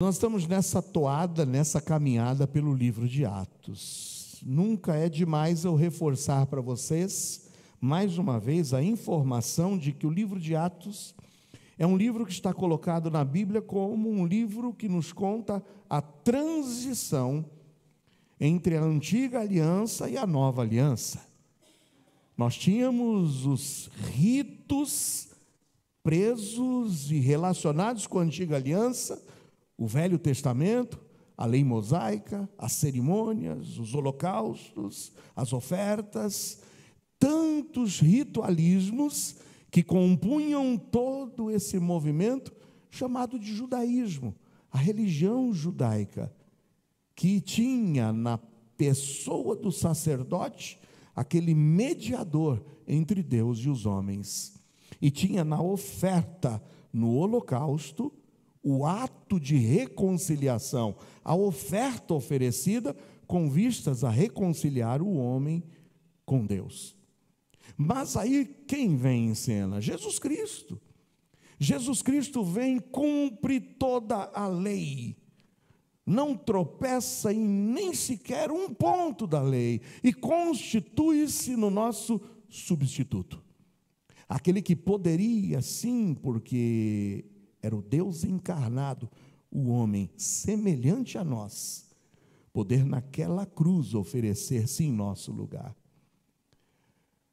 Nós estamos nessa toada, nessa caminhada pelo livro de Atos. Nunca é demais eu reforçar para vocês, mais uma vez, a informação de que o livro de Atos é um livro que está colocado na Bíblia como um livro que nos conta a transição entre a antiga aliança e a nova aliança. Nós tínhamos os ritos presos e relacionados com a antiga aliança, o Velho Testamento, a lei mosaica, as cerimônias, os holocaustos, as ofertas, tantos ritualismos que compunham todo esse movimento chamado de judaísmo, a religião judaica, que tinha na pessoa do sacerdote aquele mediador entre Deus e os homens, e tinha na oferta, no holocausto, o ato de reconciliação, a oferta oferecida com vistas a reconciliar o homem com Deus. Mas aí quem vem em cena? Jesus Cristo. Jesus Cristo vem, cumpre toda a lei, não tropeça em nem sequer um ponto da lei e constitui-se no nosso substituto. Aquele que poderia, sim, porque era o Deus encarnado, o homem semelhante a nós, poder naquela cruz oferecer-se em nosso lugar.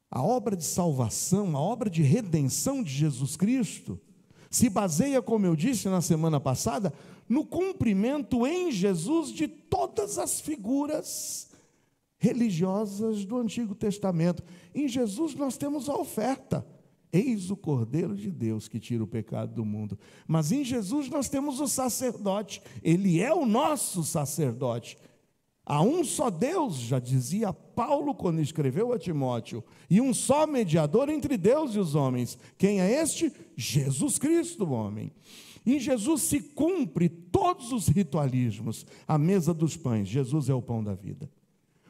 A obra de salvação, a obra de redenção de Jesus Cristo, se baseia, como eu disse na semana passada, no cumprimento em Jesus de todas as figuras religiosas do Antigo Testamento. Em Jesus nós temos a oferta. Eis o Cordeiro de Deus que tira o pecado do mundo. Mas em Jesus nós temos o sacerdote, ele é o nosso sacerdote. Há um só Deus, já dizia Paulo quando escreveu a Timóteo, e um só mediador entre Deus e os homens. Quem é este? Jesus Cristo, o homem. Em Jesus se cumpre todos os ritualismos. A mesa dos pães, Jesus é o pão da vida.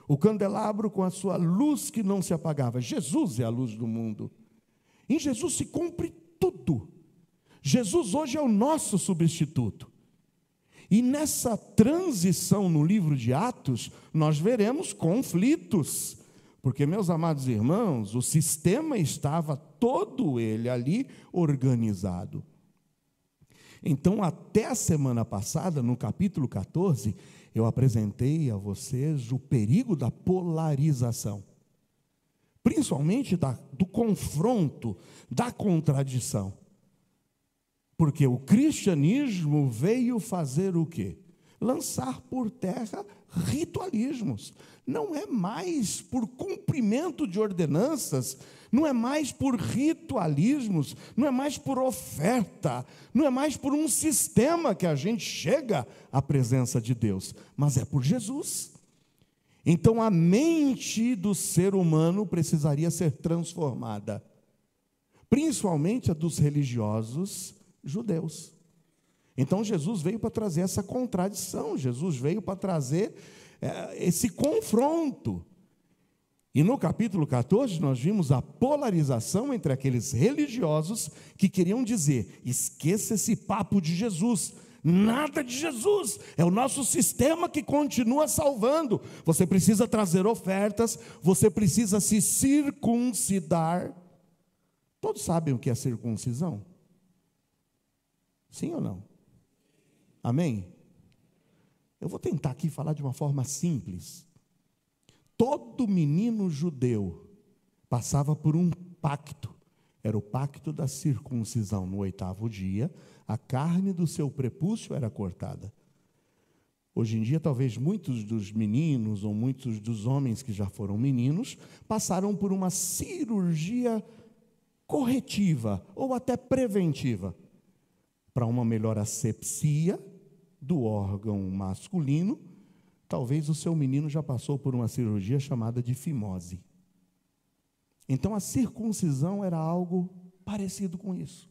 O candelabro com a sua luz que não se apagava, Jesus é a luz do mundo. Em Jesus se cumpre tudo. Jesus hoje é o nosso substituto. E nessa transição no livro de Atos, nós veremos conflitos. Porque, meus amados irmãos, o sistema estava todo ele ali organizado. Então, até a semana passada, no capítulo 14, eu apresentei a vocês o perigo da polarização. Principalmente do confronto, da contradição. Porque o cristianismo veio fazer o quê? Lançar por terra ritualismos. Não é mais por cumprimento de ordenanças, não é mais por ritualismos, não é mais por oferta, não é mais por um sistema que a gente chega à presença de Deus, mas é por Jesus. Então a mente do ser humano precisaria ser transformada, principalmente a dos religiosos judeus. Então Jesus veio para trazer essa contradição, Jesus veio para trazer esse confronto. E no capítulo 14 nós vimos a polarização entre aqueles religiosos que queriam dizer: esqueça esse papo de Jesus, nada de Jesus, é o nosso sistema que continua salvando. Você precisa trazer ofertas, você precisa se circuncidar. Todos sabem o que é circuncisão? Sim ou não? Amém? Eu vou tentar aqui falar de uma forma simples. Todo menino judeu passava por um pacto. Era o pacto da circuncisão. No 8º dia, a carne do seu prepúcio era cortada. Hoje em dia, talvez muitos dos meninos, ou muitos dos homens que já foram meninos, passaram por uma cirurgia corretiva, ou até preventiva, para uma melhor asepsia do órgão masculino. Talvez o seu menino já passou por uma cirurgia chamada de fimose. Então a circuncisão era algo parecido com isso.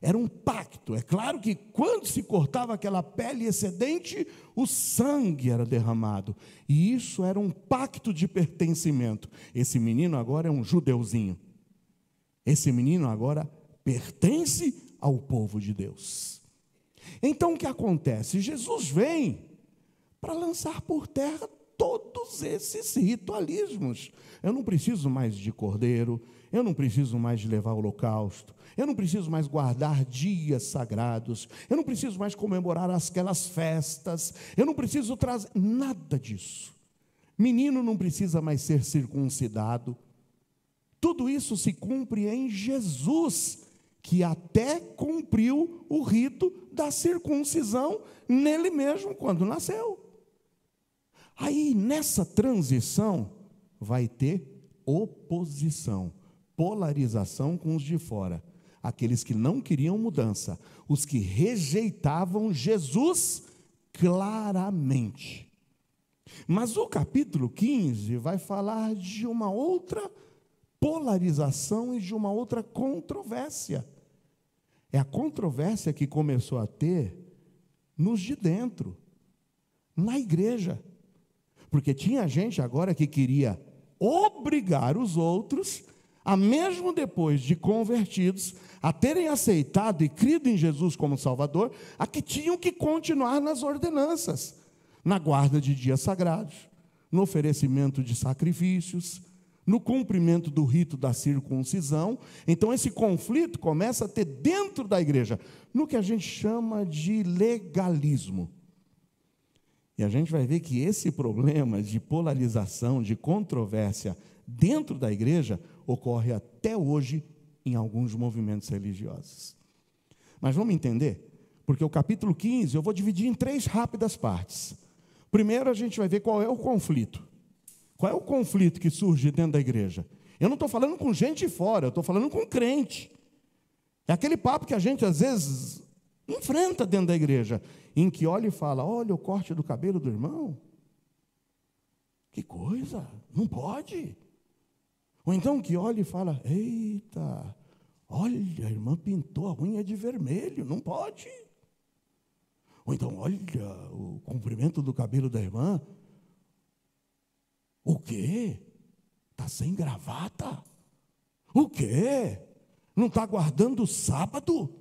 Era um pacto. É claro que quando se cortava aquela pele excedente, o sangue era derramado. E isso era um pacto de pertencimento. Esse menino agora é um judeuzinho. Esse menino agora pertence ao povo de Deus. Então o que acontece? Jesus vem para lançar por terra todos esses ritualismos. Eu não preciso mais de cordeiro, eu não preciso mais de levar holocausto, eu não preciso mais guardar dias sagrados, eu não preciso mais comemorar aquelas festas, eu não preciso trazer nada disso. Menino não precisa mais ser circuncidado. Tudo isso se cumpre em Jesus, que até cumpriu o rito da circuncisão nele mesmo, quando nasceu. Aí, nessa transição, vai ter oposição, polarização com os de fora. Aqueles que não queriam mudança, os que rejeitavam Jesus claramente. Mas o capítulo 15 vai falar de uma outra polarização e de uma outra controvérsia. É a controvérsia que começou a ter nos de dentro, na igreja. Porque tinha gente agora que queria obrigar os outros a, mesmo depois de convertidos, a terem aceitado e crido em Jesus como Salvador, a que tinham que continuar nas ordenanças, na guarda de dias sagrados, no oferecimento de sacrifícios, no cumprimento do rito da circuncisão. Então esse conflito começa a ter dentro da igreja, no que a gente chama de legalismo. E a gente vai ver que esse problema de polarização, de controvérsia dentro da igreja, ocorre até hoje em alguns movimentos religiosos. Mas vamos entender? Porque o capítulo 15 eu vou dividir em 3 rápidas partes. Primeiro a gente vai ver qual é o conflito. Qual é o conflito que surge dentro da igreja? Eu não estou falando com gente de fora, eu estou falando com crente. É aquele papo que a gente às vezes enfrenta dentro da igreja, em que olha e fala: olha o corte do cabelo do irmão. Que coisa, não pode. Ou então que olha e fala: eita, olha, a irmã pintou a unha de vermelho, não pode. Ou então, olha, o comprimento do cabelo da irmã. O quê? Está sem gravata? O quê? Não está guardando o sábado?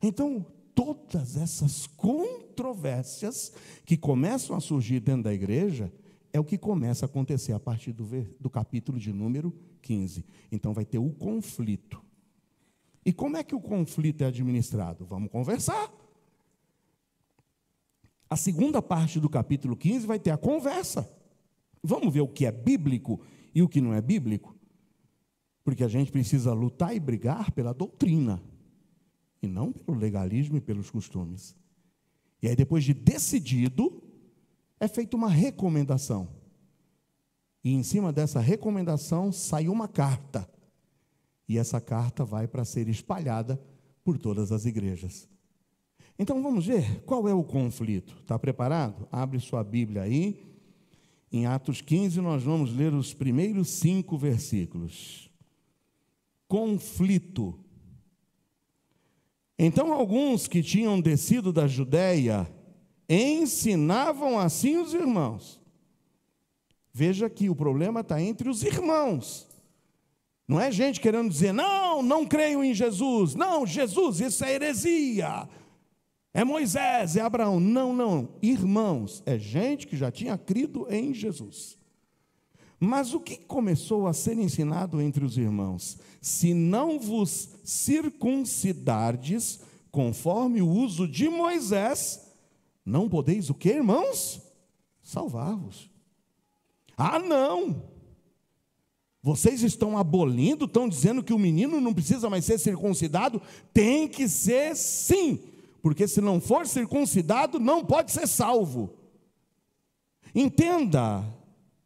Então, todas essas controvérsias que começam a surgir dentro da igreja, é o que começa a acontecer a partir do capítulo de número 15. Então, vai ter o conflito. E como é que o conflito é administrado? Vamos conversar. A segunda parte do capítulo 15 vai ter a conversa. Vamos ver o que é bíblico e o que não é bíblico? Porque a gente precisa lutar e brigar pela doutrina, e não pelo legalismo e pelos costumes. E aí, depois de decidido, é feita uma recomendação. E em cima dessa recomendação sai uma carta. E essa carta vai para ser espalhada por todas as igrejas. Então vamos ver qual é o conflito. Está preparado? Abre sua Bíblia aí. Em Atos 15 nós vamos ler os primeiros 5 versículos. Conflito. Então alguns que tinham descido da Judéia ensinavam assim os irmãos. Veja que o problema está entre os irmãos. Não é gente querendo dizer: não creio em Jesus. Não, Jesus, isso é heresia. É Moisés, é Abraão. Não. Irmãos, é gente que já tinha crido em Jesus. Mas o que começou a ser ensinado entre os irmãos? Se não vos circuncidardes, conforme o uso de Moisés, não podeis o quê, irmãos? Salvar-vos. Ah, não! Vocês estão abolindo, estão dizendo que o menino não precisa mais ser circuncidado? Tem que ser sim, porque se não for circuncidado, não pode ser salvo. Entenda,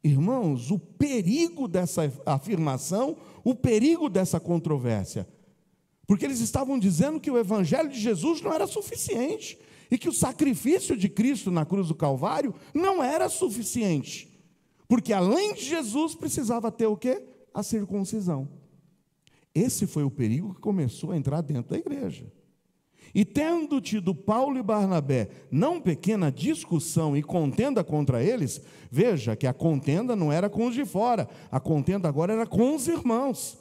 irmãos, o perigo dessa afirmação, o perigo dessa controvérsia. Porque eles estavam dizendo que o evangelho de Jesus não era suficiente, e que o sacrifício de Cristo na cruz do Calvário não era suficiente. Porque além de Jesus, precisava ter o quê? A circuncisão. Esse foi o perigo que começou a entrar dentro da igreja. E tendo tido Paulo e Barnabé não pequena discussão e contenda contra eles, veja que a contenda não era com os de fora, a contenda agora era com os irmãos.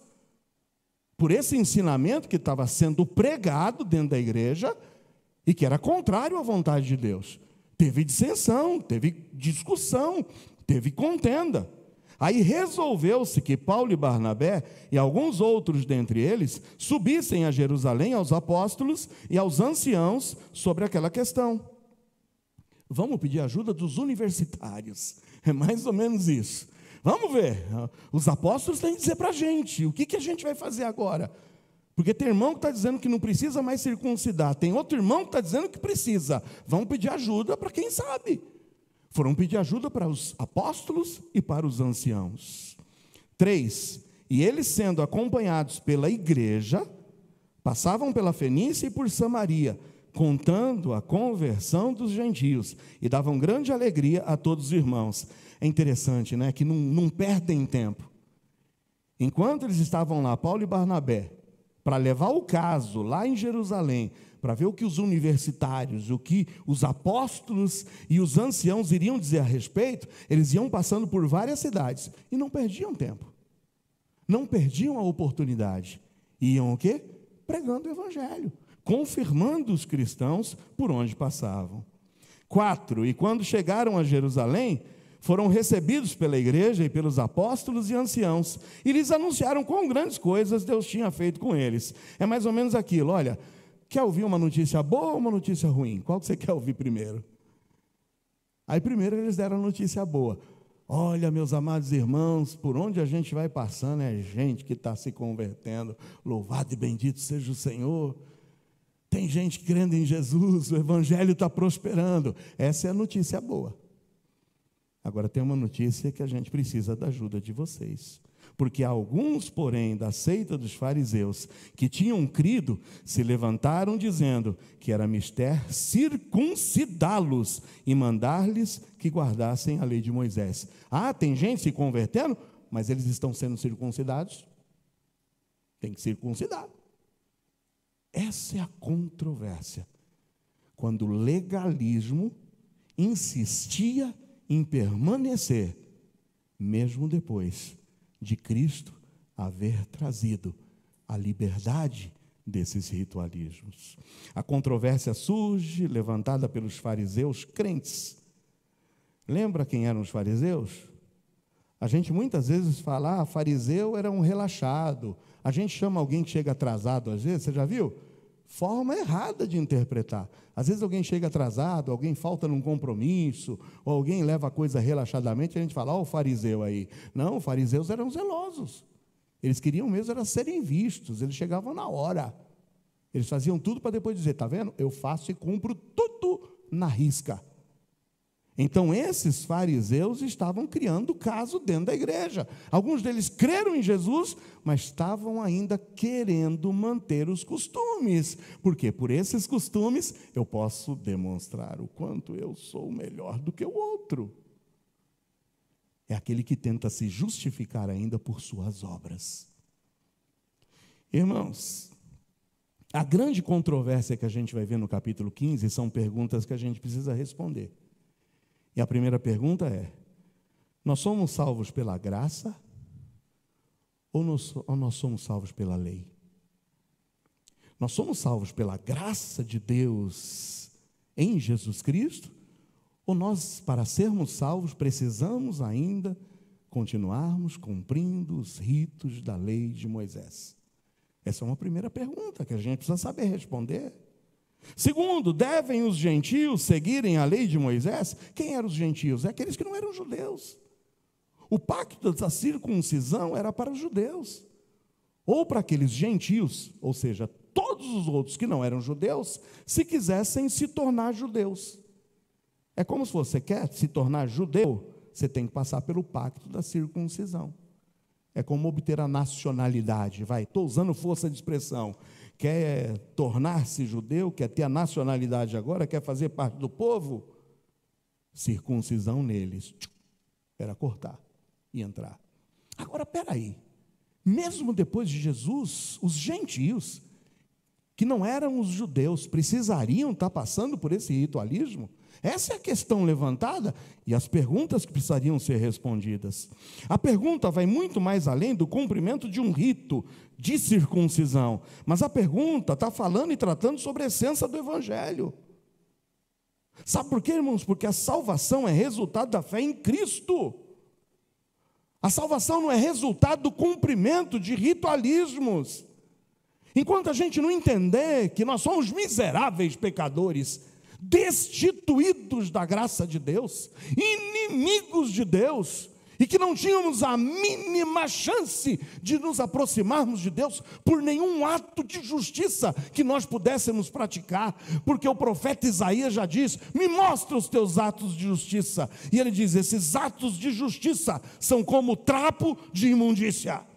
Por esse ensinamento que estava sendo pregado dentro da igreja, e que era contrário à vontade de Deus. Teve dissensão, teve discussão, teve contenda. Aí resolveu-se que Paulo e Barnabé e alguns outros dentre eles subissem a Jerusalém aos apóstolos e aos anciãos sobre aquela questão. Vamos pedir ajuda dos universitários, é mais ou menos isso. Vamos ver, os apóstolos têm que dizer para a gente, o que a gente vai fazer agora? Porque tem irmão que está dizendo que não precisa mais circuncidar, tem outro irmão que está dizendo que precisa. Vamos pedir ajuda para quem sabe. Foram pedir ajuda para os apóstolos e para os anciãos. 3, e eles sendo acompanhados pela igreja, passavam pela Fenícia e por Samaria, contando a conversão dos gentios, e davam grande alegria a todos os irmãos. É interessante, né, que não perdem tempo. Enquanto eles estavam lá, Paulo e Barnabé, para levar o caso lá em Jerusalém, para ver o que os universitários, o que os apóstolos e os anciãos iriam dizer a respeito, eles iam passando por várias cidades, e não perdiam tempo, não perdiam a oportunidade, iam o quê? Pregando o evangelho, confirmando os cristãos por onde passavam. 4, e quando chegaram a Jerusalém, foram recebidos pela igreja e pelos apóstolos e anciãos, e lhes anunciaram quão grandes coisas Deus tinha feito com eles. É mais ou menos aquilo, olha, quer ouvir uma notícia boa ou uma notícia ruim? Qual que você quer ouvir primeiro? Aí primeiro eles deram a notícia boa. Olha, meus amados irmãos, por onde a gente vai passando é gente que está se convertendo, louvado e bendito seja o Senhor. Tem gente crendo em Jesus, o evangelho está prosperando. Essa é a notícia boa. Agora tem uma notícia que a gente precisa da ajuda de vocês. Porque alguns, porém, da seita dos fariseus, que tinham crido, se levantaram dizendo que era mister circuncidá-los e mandar-lhes que guardassem a lei de Moisés. Ah, tem gente se convertendo, mas eles estão sendo circuncidados? Tem que circuncidar. Essa é a controvérsia. Quando o legalismo insistia em permanecer, mesmo depois de Cristo haver trazido a liberdade desses ritualismos. A controvérsia surge, levantada pelos fariseus crentes. Lembra quem eram os fariseus? A gente muitas vezes fala, fariseu era um relaxado. A gente chama alguém que chega atrasado, às vezes, você já viu? Forma errada de interpretar. Às vezes alguém chega atrasado, alguém falta num compromisso, ou alguém leva a coisa relaxadamente, a gente fala, o fariseu aí. Não, os fariseus eram zelosos. Eles queriam mesmo era serem vistos, eles chegavam na hora. Eles faziam tudo para depois dizer, está vendo? Eu faço e cumpro tudo na risca. Então, esses fariseus estavam criando caso dentro da igreja. Alguns deles creram em Jesus, mas estavam ainda querendo manter os costumes. Porque por esses costumes eu posso demonstrar o quanto eu sou melhor do que o outro. É aquele que tenta se justificar ainda por suas obras. Irmãos, a grande controvérsia que a gente vai ver no capítulo 15 são perguntas que a gente precisa responder. E a primeira pergunta é, nós somos salvos pela graça ou nós somos salvos pela lei? Nós somos salvos pela graça de Deus em Jesus Cristo? Ou nós, para sermos salvos, precisamos ainda continuarmos cumprindo os ritos da lei de Moisés? Essa é uma primeira pergunta que a gente precisa saber responder. Segundo, devem os gentios seguirem a lei de Moisés? Quem eram os gentios? É aqueles que não eram judeus. O pacto da circuncisão era para os judeus. Ou para aqueles gentios, ou seja, todos os outros que não eram judeus, se quisessem se tornar judeus. É como se você quer se tornar judeu, você tem que passar pelo pacto da circuncisão. É como obter a nacionalidade. Estou usando força de expressão. Quer tornar-se judeu, quer ter a nacionalidade agora, quer fazer parte do povo? Circuncisão neles. Era cortar e entrar. Agora, espera aí. Mesmo depois de Jesus, os gentios que não eram os judeus, precisariam estar passando por esse ritualismo? Essa é a questão levantada e as perguntas que precisariam ser respondidas. A pergunta vai muito mais além do cumprimento de um rito de circuncisão, mas a pergunta está falando e tratando sobre a essência do Evangelho. Sabe por quê, irmãos? Porque a salvação é resultado da fé em Cristo. A salvação não é resultado do cumprimento de ritualismos. Enquanto a gente não entender que nós somos miseráveis pecadores, destituídos da graça de Deus, inimigos de Deus, e que não tínhamos a mínima chance de nos aproximarmos de Deus por nenhum ato de justiça que nós pudéssemos praticar, porque o profeta Isaías já diz: me mostra os teus atos de justiça, e ele diz: esses atos de justiça são como trapo de imundícia.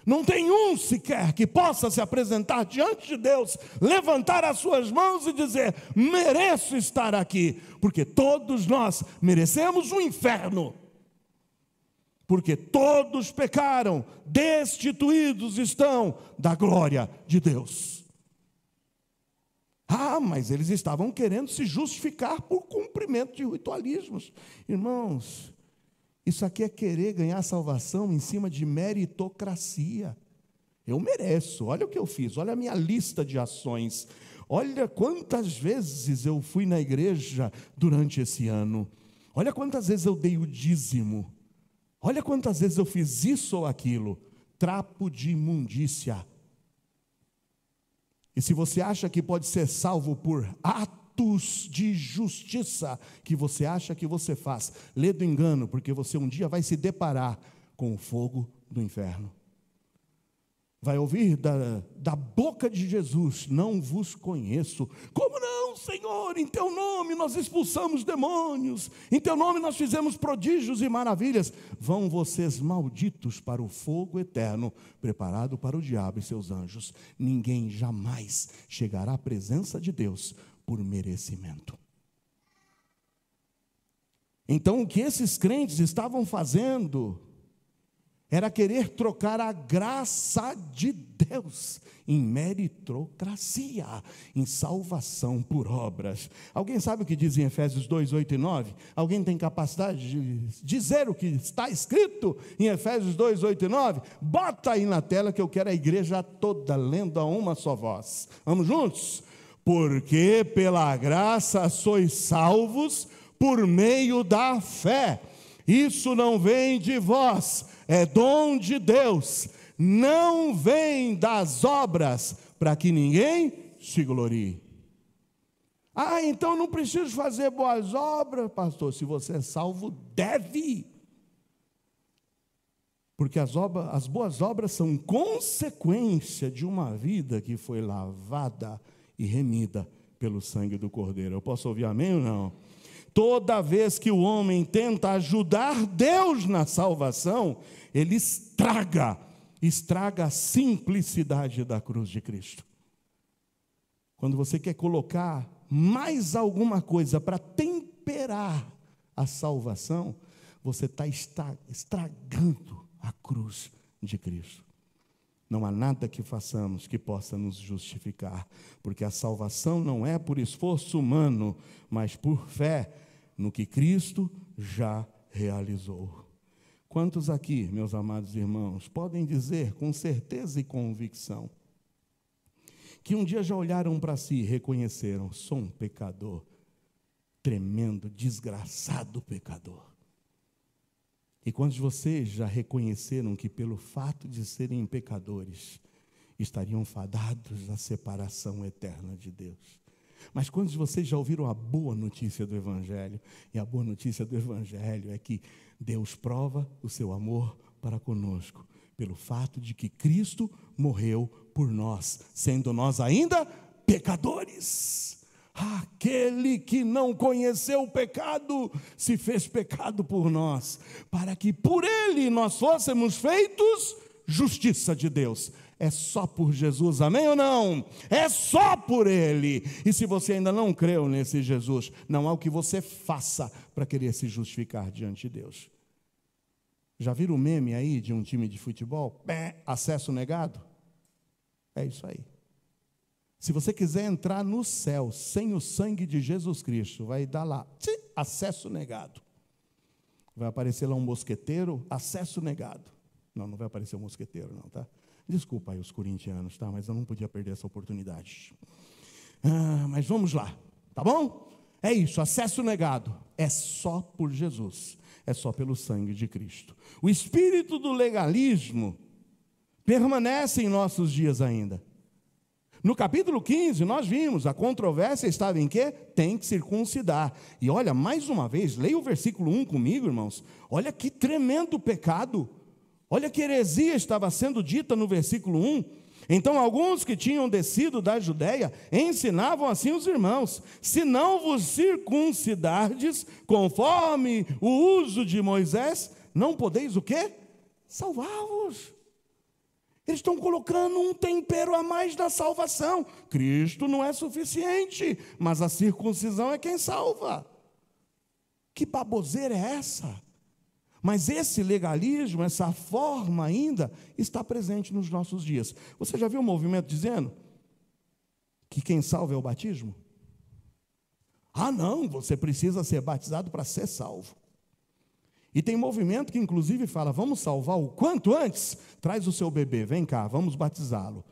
Não tem um sequer que possa se apresentar diante de Deus, levantar as suas mãos e dizer: mereço estar aqui, porque todos nós merecemos o inferno, porque todos pecaram, destituídos estão da glória de Deus. Ah, mas eles estavam querendo se justificar por cumprimento de ritualismos. Irmãos, isso aqui é querer ganhar salvação em cima de meritocracia. Eu mereço, olha o que eu fiz, olha a minha lista de ações, olha quantas vezes eu fui na igreja durante esse ano, olha quantas vezes eu dei o dízimo, olha quantas vezes eu fiz isso ou aquilo. Trapo de imundícia. E se você acha que pode ser salvo por atos de justiça que você acha que você faz, lê do engano, porque você um dia vai se deparar com o fogo do inferno. Vai ouvir da boca de Jesus: não vos conheço. Como não, Senhor? Em teu nome nós expulsamos demônios, em teu nome nós fizemos prodígios e maravilhas. Vão vocês malditos para o fogo eterno, preparado para o diabo e seus anjos. Ninguém jamais chegará à presença de Deus por merecimento. Então, o que esses crentes estavam fazendo era querer trocar a graça de Deus em meritocracia, em salvação por obras. Alguém sabe o que diz em Efésios 2, 8 e 9? Alguém tem capacidade de dizer o que está escrito em Efésios 2, 8 e 9? Bota aí na tela que eu quero a igreja toda lendo a uma só voz. Vamos juntos? Porque pela graça sois salvos por meio da fé. Isso não vem de vós, é dom de Deus. Não vem das obras, para que ninguém se glorie. Ah, então não preciso fazer boas obras, pastor. Se você é salvo, deve. Porque as boas obras são consequência de uma vida que foi lavada e remida pelo sangue do Cordeiro. Eu posso ouvir amém ou não? Toda vez que o homem tenta ajudar Deus na salvação, ele estraga a simplicidade da cruz de Cristo. Quando você quer colocar mais alguma coisa para temperar a salvação, você está estragando a cruz de Cristo. Não há nada que façamos que possa nos justificar, porque a salvação não é por esforço humano, mas por fé no que Cristo já realizou. Quantos aqui, meus amados irmãos, podem dizer com certeza e convicção que um dia já olharam para si e reconheceram: sou um pecador, tremendo, desgraçado pecador? E quantos de vocês já reconheceram que pelo fato de serem pecadores, estariam fadados à separação eterna de Deus? Mas quantos de vocês já ouviram a boa notícia do Evangelho? E a boa notícia do Evangelho é que Deus prova o seu amor para conosco, pelo fato de que Cristo morreu por nós, sendo nós ainda pecadores. Aquele que não conheceu o pecado, se fez pecado por nós, para que por ele nós fôssemos feitos justiça de Deus. É só por Jesus, amém ou não? É só por ele. E se você ainda não creu nesse Jesus, não há o que você faça para querer se justificar diante de Deus. Já viram o meme aí de um time de futebol? Acesso negado? É isso aí. Se você quiser entrar no céu sem o sangue de Jesus Cristo, vai dar lá, acesso negado. Vai aparecer lá um mosqueteiro, acesso negado. Não, não vai aparecer um mosqueteiro não, tá? Desculpa aí os corintianos, tá? Mas eu não podia perder essa oportunidade. Mas vamos lá, tá bom? É isso, acesso negado. É só por Jesus, é só pelo sangue de Cristo. O espírito do legalismo permanece em nossos dias ainda. No capítulo 15, nós vimos, a controvérsia estava em quê? Tem que circuncidar. E olha, mais uma vez, leia o versículo 1 comigo, irmãos. Olha que tremendo pecado. Olha que heresia estava sendo dita no versículo 1. Então, alguns que tinham descido da Judéia ensinavam assim os irmãos: se não vos circuncidardes conforme o uso de Moisés, não podeis o quê? Salvar-vos. Eles estão colocando um tempero a mais na salvação. Cristo não é suficiente, mas a circuncisão é quem salva. Que baboseira é essa? Mas esse legalismo, essa forma ainda, está presente nos nossos dias. Você já viu o movimento dizendo que quem salva é o batismo? Ah, não, você precisa ser batizado para ser salvo. E tem movimento que inclusive fala: vamos salvar o quanto antes. Traz o seu bebê, vem cá, vamos batizá-lo.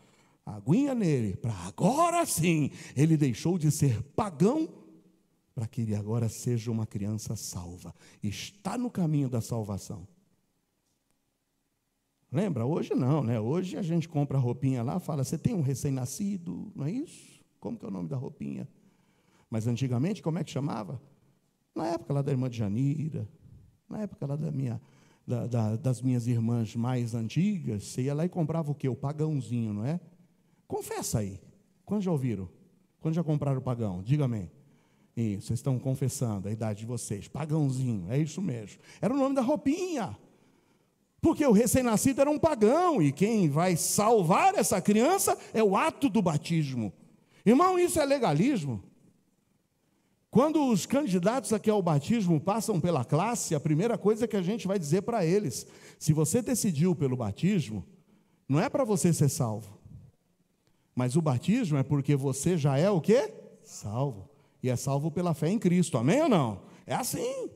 Aguinha nele, para agora sim, ele deixou de ser pagão, para que ele agora seja uma criança salva. Está no caminho da salvação. Lembra? Hoje não, né? Hoje a gente compra a roupinha lá, fala: você tem um recém-nascido, não é isso? Como que é o nome da roupinha? Mas antigamente, como é que chamava? Na época lá da irmã de Janira, na época lá das minhas irmãs mais antigas, você ia lá e comprava o quê? O pagãozinho, não é? Confessa aí. Quando já ouviram? Quando já compraram o pagão? Diga amém. Isso, vocês estão confessando a idade de vocês. Pagãozinho, é isso mesmo. Era o nome da roupinha. Porque o recém-nascido era um pagão, e quem vai salvar essa criança é o ato do batismo. Irmão, isso é legalismo. Quando os candidatos aqui ao batismo passam pela classe, a primeira coisa que a gente vai dizer para eles: se você decidiu pelo batismo, não é para você ser salvo, mas o batismo é porque você já é o quê? Salvo. E é salvo pela fé em Cristo, amém ou não? É assim.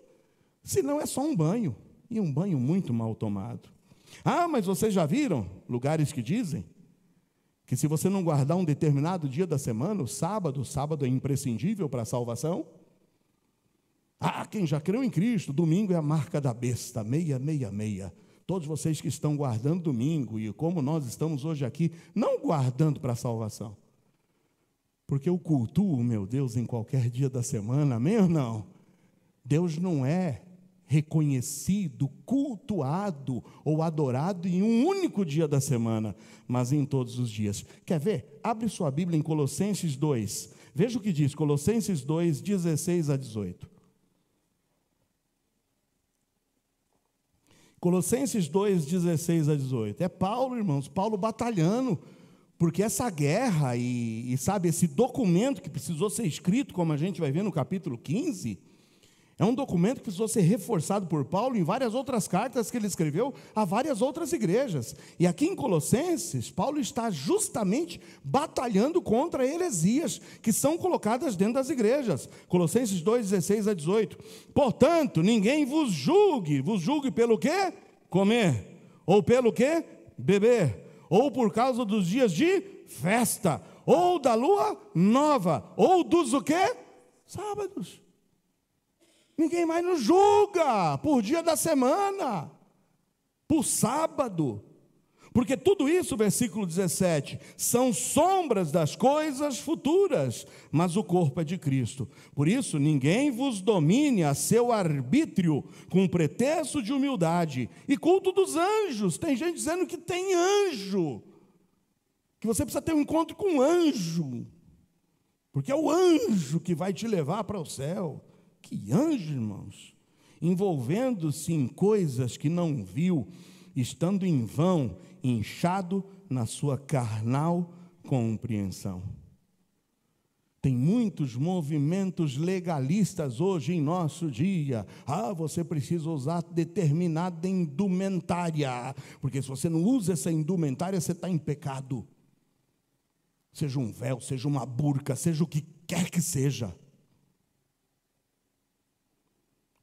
Senão é só um banho, e um banho muito mal tomado. Ah, mas vocês já viram lugares que dizem que se você não guardar um determinado dia da semana, o sábado é imprescindível para a salvação? Ah, quem já creu em Cristo, domingo é a marca da besta, 666. Todos vocês que estão guardando domingo, e como nós estamos hoje aqui, não guardando para a salvação, porque eu cultuo, meu Deus, em qualquer dia da semana, amém ou não? Deus não é reconhecido, cultuado ou adorado em um único dia da semana, mas em todos os dias. Quer ver? Abre sua Bíblia em Colossenses 2. Veja o que diz, Colossenses 2, 16 a 18. Colossenses 2, 16 a 18. É Paulo, irmãos, Paulo batalhando, porque essa guerra e sabe, esse documento que precisou ser escrito, como a gente vai ver no capítulo 15, é um documento que precisou ser reforçado por Paulo em várias outras cartas que ele escreveu a várias outras igrejas. E aqui em Colossenses, Paulo está justamente batalhando contra heresias que são colocadas dentro das igrejas. Colossenses 2, 16 a 18. Portanto, ninguém vos julgue pelo quê? Comer. Ou pelo quê? Beber. Ou por causa dos dias de festa. Ou da lua nova. Ou dos o quê? Sábados. Ninguém mais nos julga por dia da semana, por sábado, porque tudo isso, versículo 17, são sombras das coisas futuras, mas o corpo é de Cristo. Por isso, ninguém vos domine a seu arbítrio com pretexto de humildade e culto dos anjos. Tem gente dizendo que tem anjo, que você precisa ter um encontro com um anjo, porque é o anjo que vai te levar para o céu. Que anjo, irmãos, envolvendo-se em coisas que não viu, estando em vão, inchado na sua carnal compreensão. Tem muitos movimentos legalistas hoje em nosso dia. Ah, você precisa usar determinada indumentária, porque se você não usa essa indumentária, você está em pecado. seja um véu, seja uma burca, seja o que quer que seja.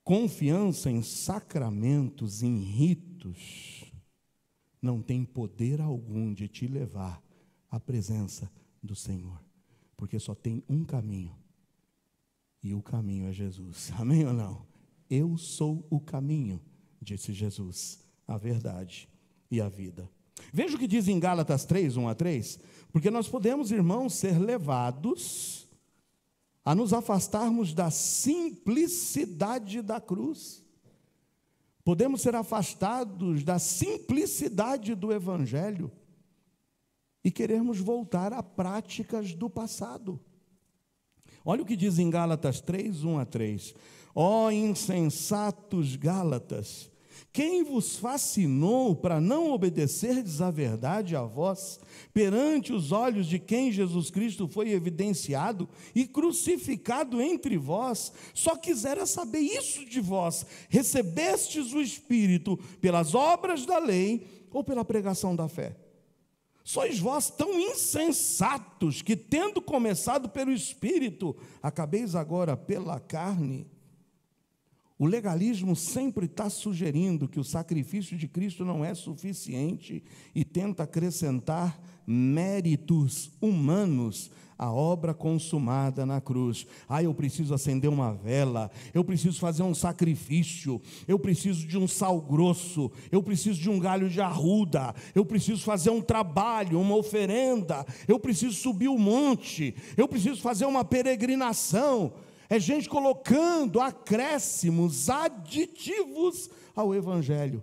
Confiança em sacramentos, em ritos, não tem poder algum de te levar à presença do Senhor, porque só tem um caminho, e o caminho é Jesus. Amém ou não? Eu sou o caminho, disse Jesus, a verdade e a vida. Veja o que diz em Gálatas 3, 1-3, porque nós podemos, irmãos, ser levados a nos afastarmos da simplicidade da cruz. Podemos ser afastados da simplicidade do Evangelho e querermos voltar a práticas do passado. Olha o que diz em Gálatas 3, 1-3. Ó insensatos Gálatas, quem vos fascinou para não obedecerdes à verdade a vós, perante os olhos de quem Jesus Cristo foi evidenciado e crucificado entre vós, só quisera saber isso de vós: recebestes o Espírito pelas obras da lei ou pela pregação da fé? Sois vós tão insensatos que, tendo começado pelo Espírito, acabeis agora pela carne. O legalismo sempre está sugerindo que o sacrifício de Cristo não é suficiente e tenta acrescentar méritos humanos à obra consumada na cruz. Eu preciso acender uma vela, eu preciso fazer um sacrifício, eu preciso de um sal grosso, eu preciso de um galho de arruda, eu preciso fazer um trabalho, uma oferenda, eu preciso subir o monte, eu preciso fazer uma peregrinação. É gente colocando acréscimos, aditivos ao Evangelho,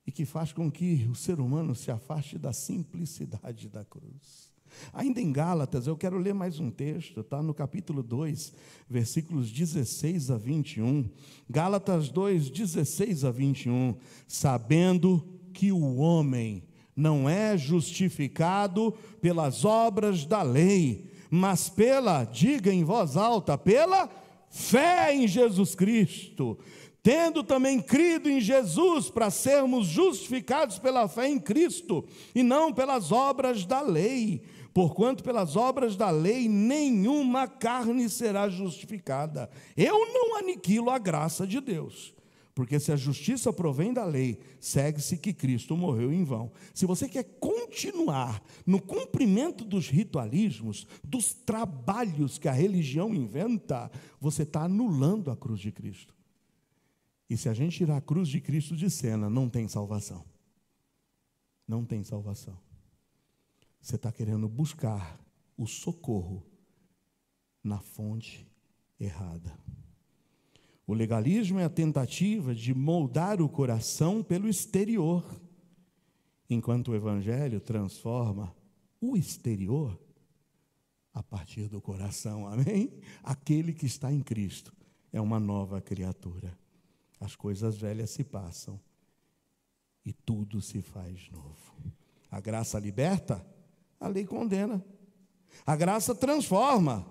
e que faz com que o ser humano se afaste da simplicidade da cruz. Ainda em Gálatas, eu quero ler mais um texto, está no capítulo 2, versículos 16-21. Gálatas 2, 16-21. Sabendo que o homem não é justificado pelas obras da lei, mas pela, diga em voz alta, pela fé em Jesus Cristo, tendo também crido em Jesus para sermos justificados pela fé em Cristo, e não pelas obras da lei, porquanto pelas obras da lei nenhuma carne será justificada. Eu não aniquilo a graça de Deus, porque se a justiça provém da lei, segue-se que Cristo morreu em vão. Se você quer continuar no cumprimento dos ritualismos, dos trabalhos que a religião inventa, você está anulando a cruz de Cristo. E se a gente tirar a cruz de Cristo de cena, não tem salvação. Não tem salvação. Você está querendo buscar o socorro na fonte errada. O legalismo é a tentativa de moldar o coração pelo exterior, enquanto o Evangelho transforma o exterior a partir do coração, amém? Aquele que está em Cristo é uma nova criatura. As coisas velhas se passam e tudo se faz novo. A graça liberta, a lei condena. A graça transforma,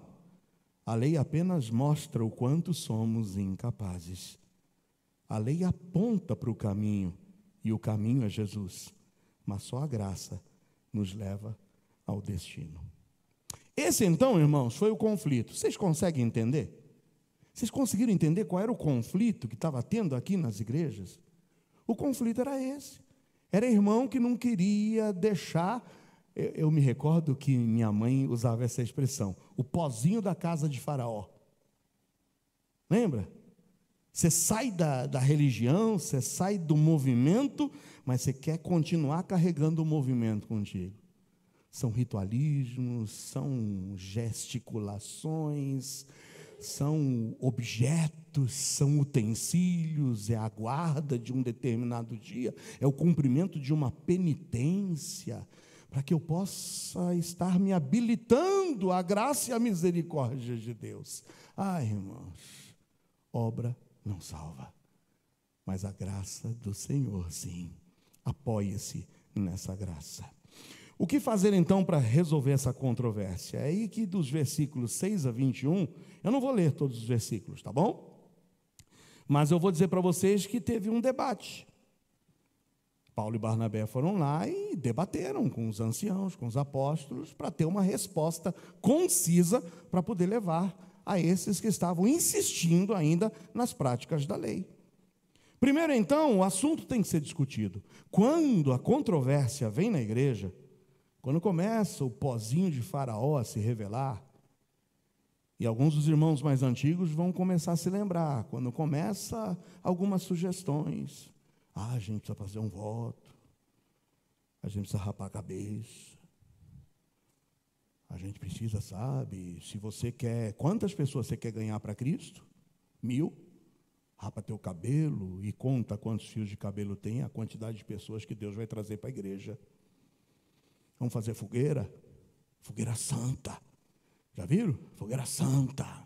a lei apenas mostra o quanto somos incapazes. A lei aponta para o caminho, e o caminho é Jesus, mas só a graça nos leva ao destino. Esse então, irmãos, foi o conflito. Vocês conseguem entender? Vocês conseguiram entender qual era o conflito que estava tendo aqui nas igrejas? O conflito era esse. Era irmão que não queria deixar. Eu me recordo que minha mãe usava essa expressão, o pozinho da casa de Faraó. Lembra? Você sai da religião, você sai do movimento, mas você quer continuar carregando o movimento contigo. São ritualismos, são gesticulações, são objetos, são utensílios, é a guarda de um determinado dia, é o cumprimento de uma penitência, para que eu possa estar me habilitando à graça e à misericórdia de Deus. Irmãos, obra não salva, mas a graça do Senhor, sim. Apoie-se nessa graça. O que fazer então para resolver essa controvérsia? É aí que dos versículos 6-21, eu não vou ler todos os versículos, tá bom? Mas eu vou dizer para vocês que teve um debate. Paulo e Barnabé foram lá e debateram com os anciãos, com os apóstolos, para ter uma resposta concisa para poder levar a esses que estavam insistindo ainda nas práticas da lei. Primeiro, então, o assunto tem que ser discutido. Quando a controvérsia vem na igreja, quando começa o pozinho de Faraó a se revelar, e alguns dos irmãos mais antigos vão começar a se lembrar, quando começa algumas sugestões, a gente precisa fazer um voto, a gente precisa rapar a cabeça, a gente precisa, sabe, se você quer, quantas pessoas você quer ganhar para Cristo? 1000, rapa teu cabelo e conta quantos fios de cabelo tem, a quantidade de pessoas que Deus vai trazer para a igreja. Vamos fazer fogueira? Fogueira santa. Já viram? Fogueira santa.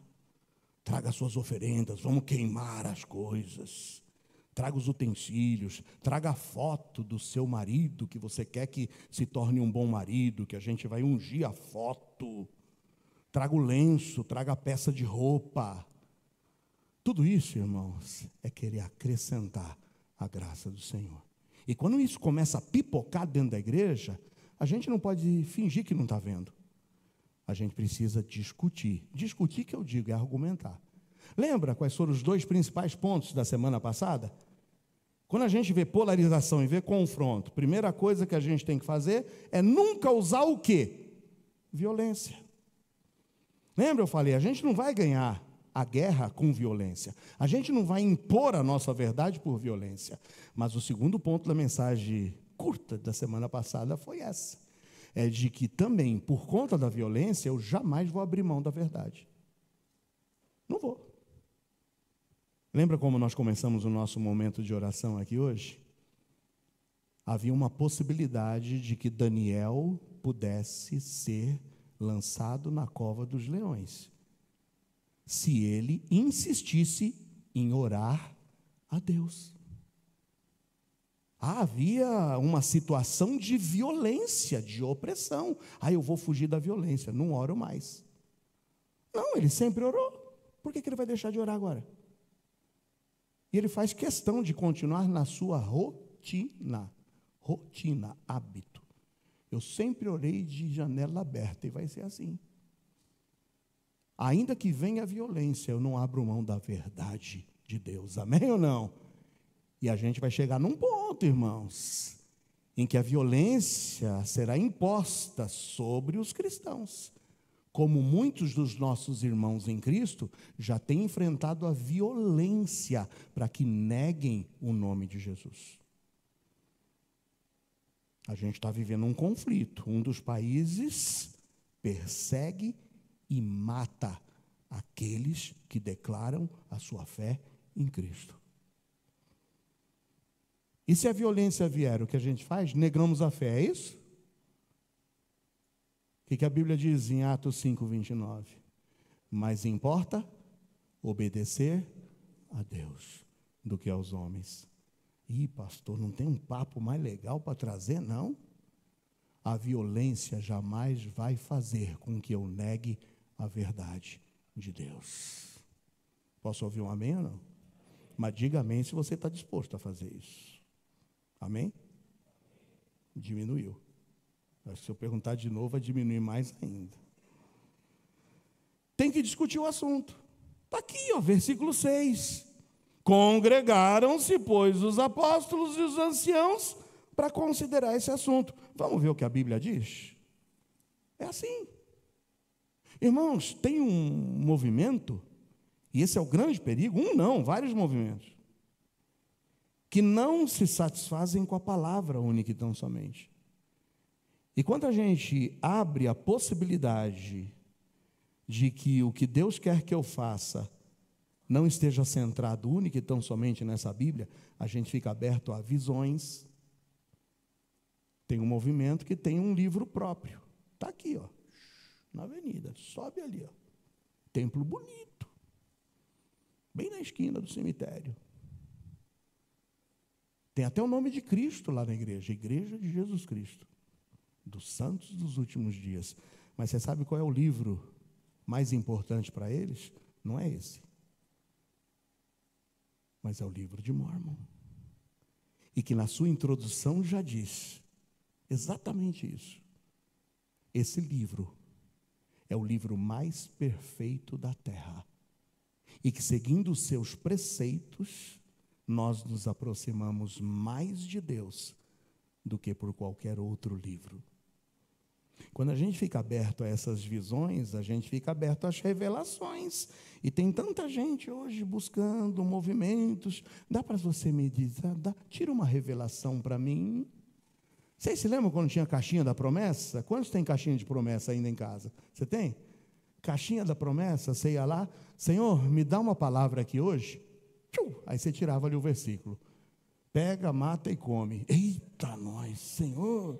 Traga as suas oferendas, vamos queimar as coisas. Traga os utensílios, traga a foto do seu marido, que você quer que se torne um bom marido, que a gente vai ungir a foto. Traga o lenço, traga a peça de roupa. Tudo isso, irmãos, é querer acrescentar a graça do Senhor. E quando isso começa a pipocar dentro da igreja, a gente não pode fingir que não está vendo. A gente precisa discutir. Discutir, que eu digo, é argumentar. Lembra quais foram os 2 principais pontos da semana passada? Quando a gente vê polarização e vê confronto, primeira coisa que a gente tem que fazer é nunca usar o quê? Violência. Lembra, eu falei, a gente não vai ganhar a guerra com violência. A gente não vai impor a nossa verdade por violência. Mas o segundo ponto da mensagem curta da semana passada foi essa. É de que também, por conta da violência, eu jamais vou abrir mão da verdade. Não vou. Lembra como nós começamos o nosso momento de oração aqui hoje? Havia uma possibilidade de que Daniel pudesse ser lançado na cova dos leões, se ele insistisse em orar a Deus. Havia uma situação de violência, de opressão. Eu vou fugir da violência, não oro mais. Não, ele sempre orou. Por que ele vai deixar de orar agora? E ele faz questão de continuar na sua rotina, hábito. Eu sempre orei de janela aberta e vai ser assim. Ainda que venha a violência, eu não abro mão da verdade de Deus. Amém ou não? E a gente vai chegar num ponto, irmãos, em que a violência será imposta sobre os cristãos. Como muitos dos nossos irmãos em Cristo já têm enfrentado a violência para que neguem o nome de Jesus. A gente está vivendo um conflito. Um dos países persegue e mata aqueles que declaram a sua fé em Cristo. E se a violência vier, o que a gente faz? Negamos a fé, é isso? O que a Bíblia diz em Atos 5:29? Mais importa obedecer a Deus do que aos homens. Pastor, não tem um papo mais legal para trazer, não? A violência jamais vai fazer com que eu negue a verdade de Deus. Posso ouvir um amém ou não? Mas diga amém se você está disposto a fazer isso. Amém? Diminuiu. Se eu perguntar de novo, vai diminuir mais ainda. Tem que discutir o assunto. Está aqui, versículo 6. Congregaram-se, pois, os apóstolos e os anciãos para considerar esse assunto. Vamos ver o que a Bíblia diz? É assim. Irmãos, tem um movimento, e esse é o grande perigo, vários movimentos, que não se satisfazem com a palavra única e tão somente. E quando a gente abre a possibilidade de que o que Deus quer que eu faça não esteja centrado única e tão somente nessa Bíblia, a gente fica aberto a visões. Tem um movimento que tem um livro próprio. Está aqui, na avenida, sobe ali, templo bonito, bem na esquina do cemitério. Tem até o nome de Cristo lá na igreja, Igreja de Jesus Cristo, dos santos dos últimos dias. Mas você sabe qual é o livro mais importante para eles? Não é esse, mas é o livro de Mórmon. e que na sua introdução já diz exatamente isso. Esse livro é o livro mais perfeito da terra, e que, seguindo os seus preceitos, nós nos aproximamos mais de Deus do que por qualquer outro livro. Quando a gente fica aberto a essas visões, a gente fica aberto às revelações. E tem tanta gente hoje buscando movimentos. Dá para você me dizer, tira uma revelação para mim. Vocês se lembram quando tinha caixinha da promessa? Quantos tem caixinha de promessa ainda em casa? Você tem? Caixinha da promessa, você ia lá, Senhor, me dá uma palavra aqui hoje. Aí você tirava ali o versículo. Pega, mata e come. Eita, nós, Senhor.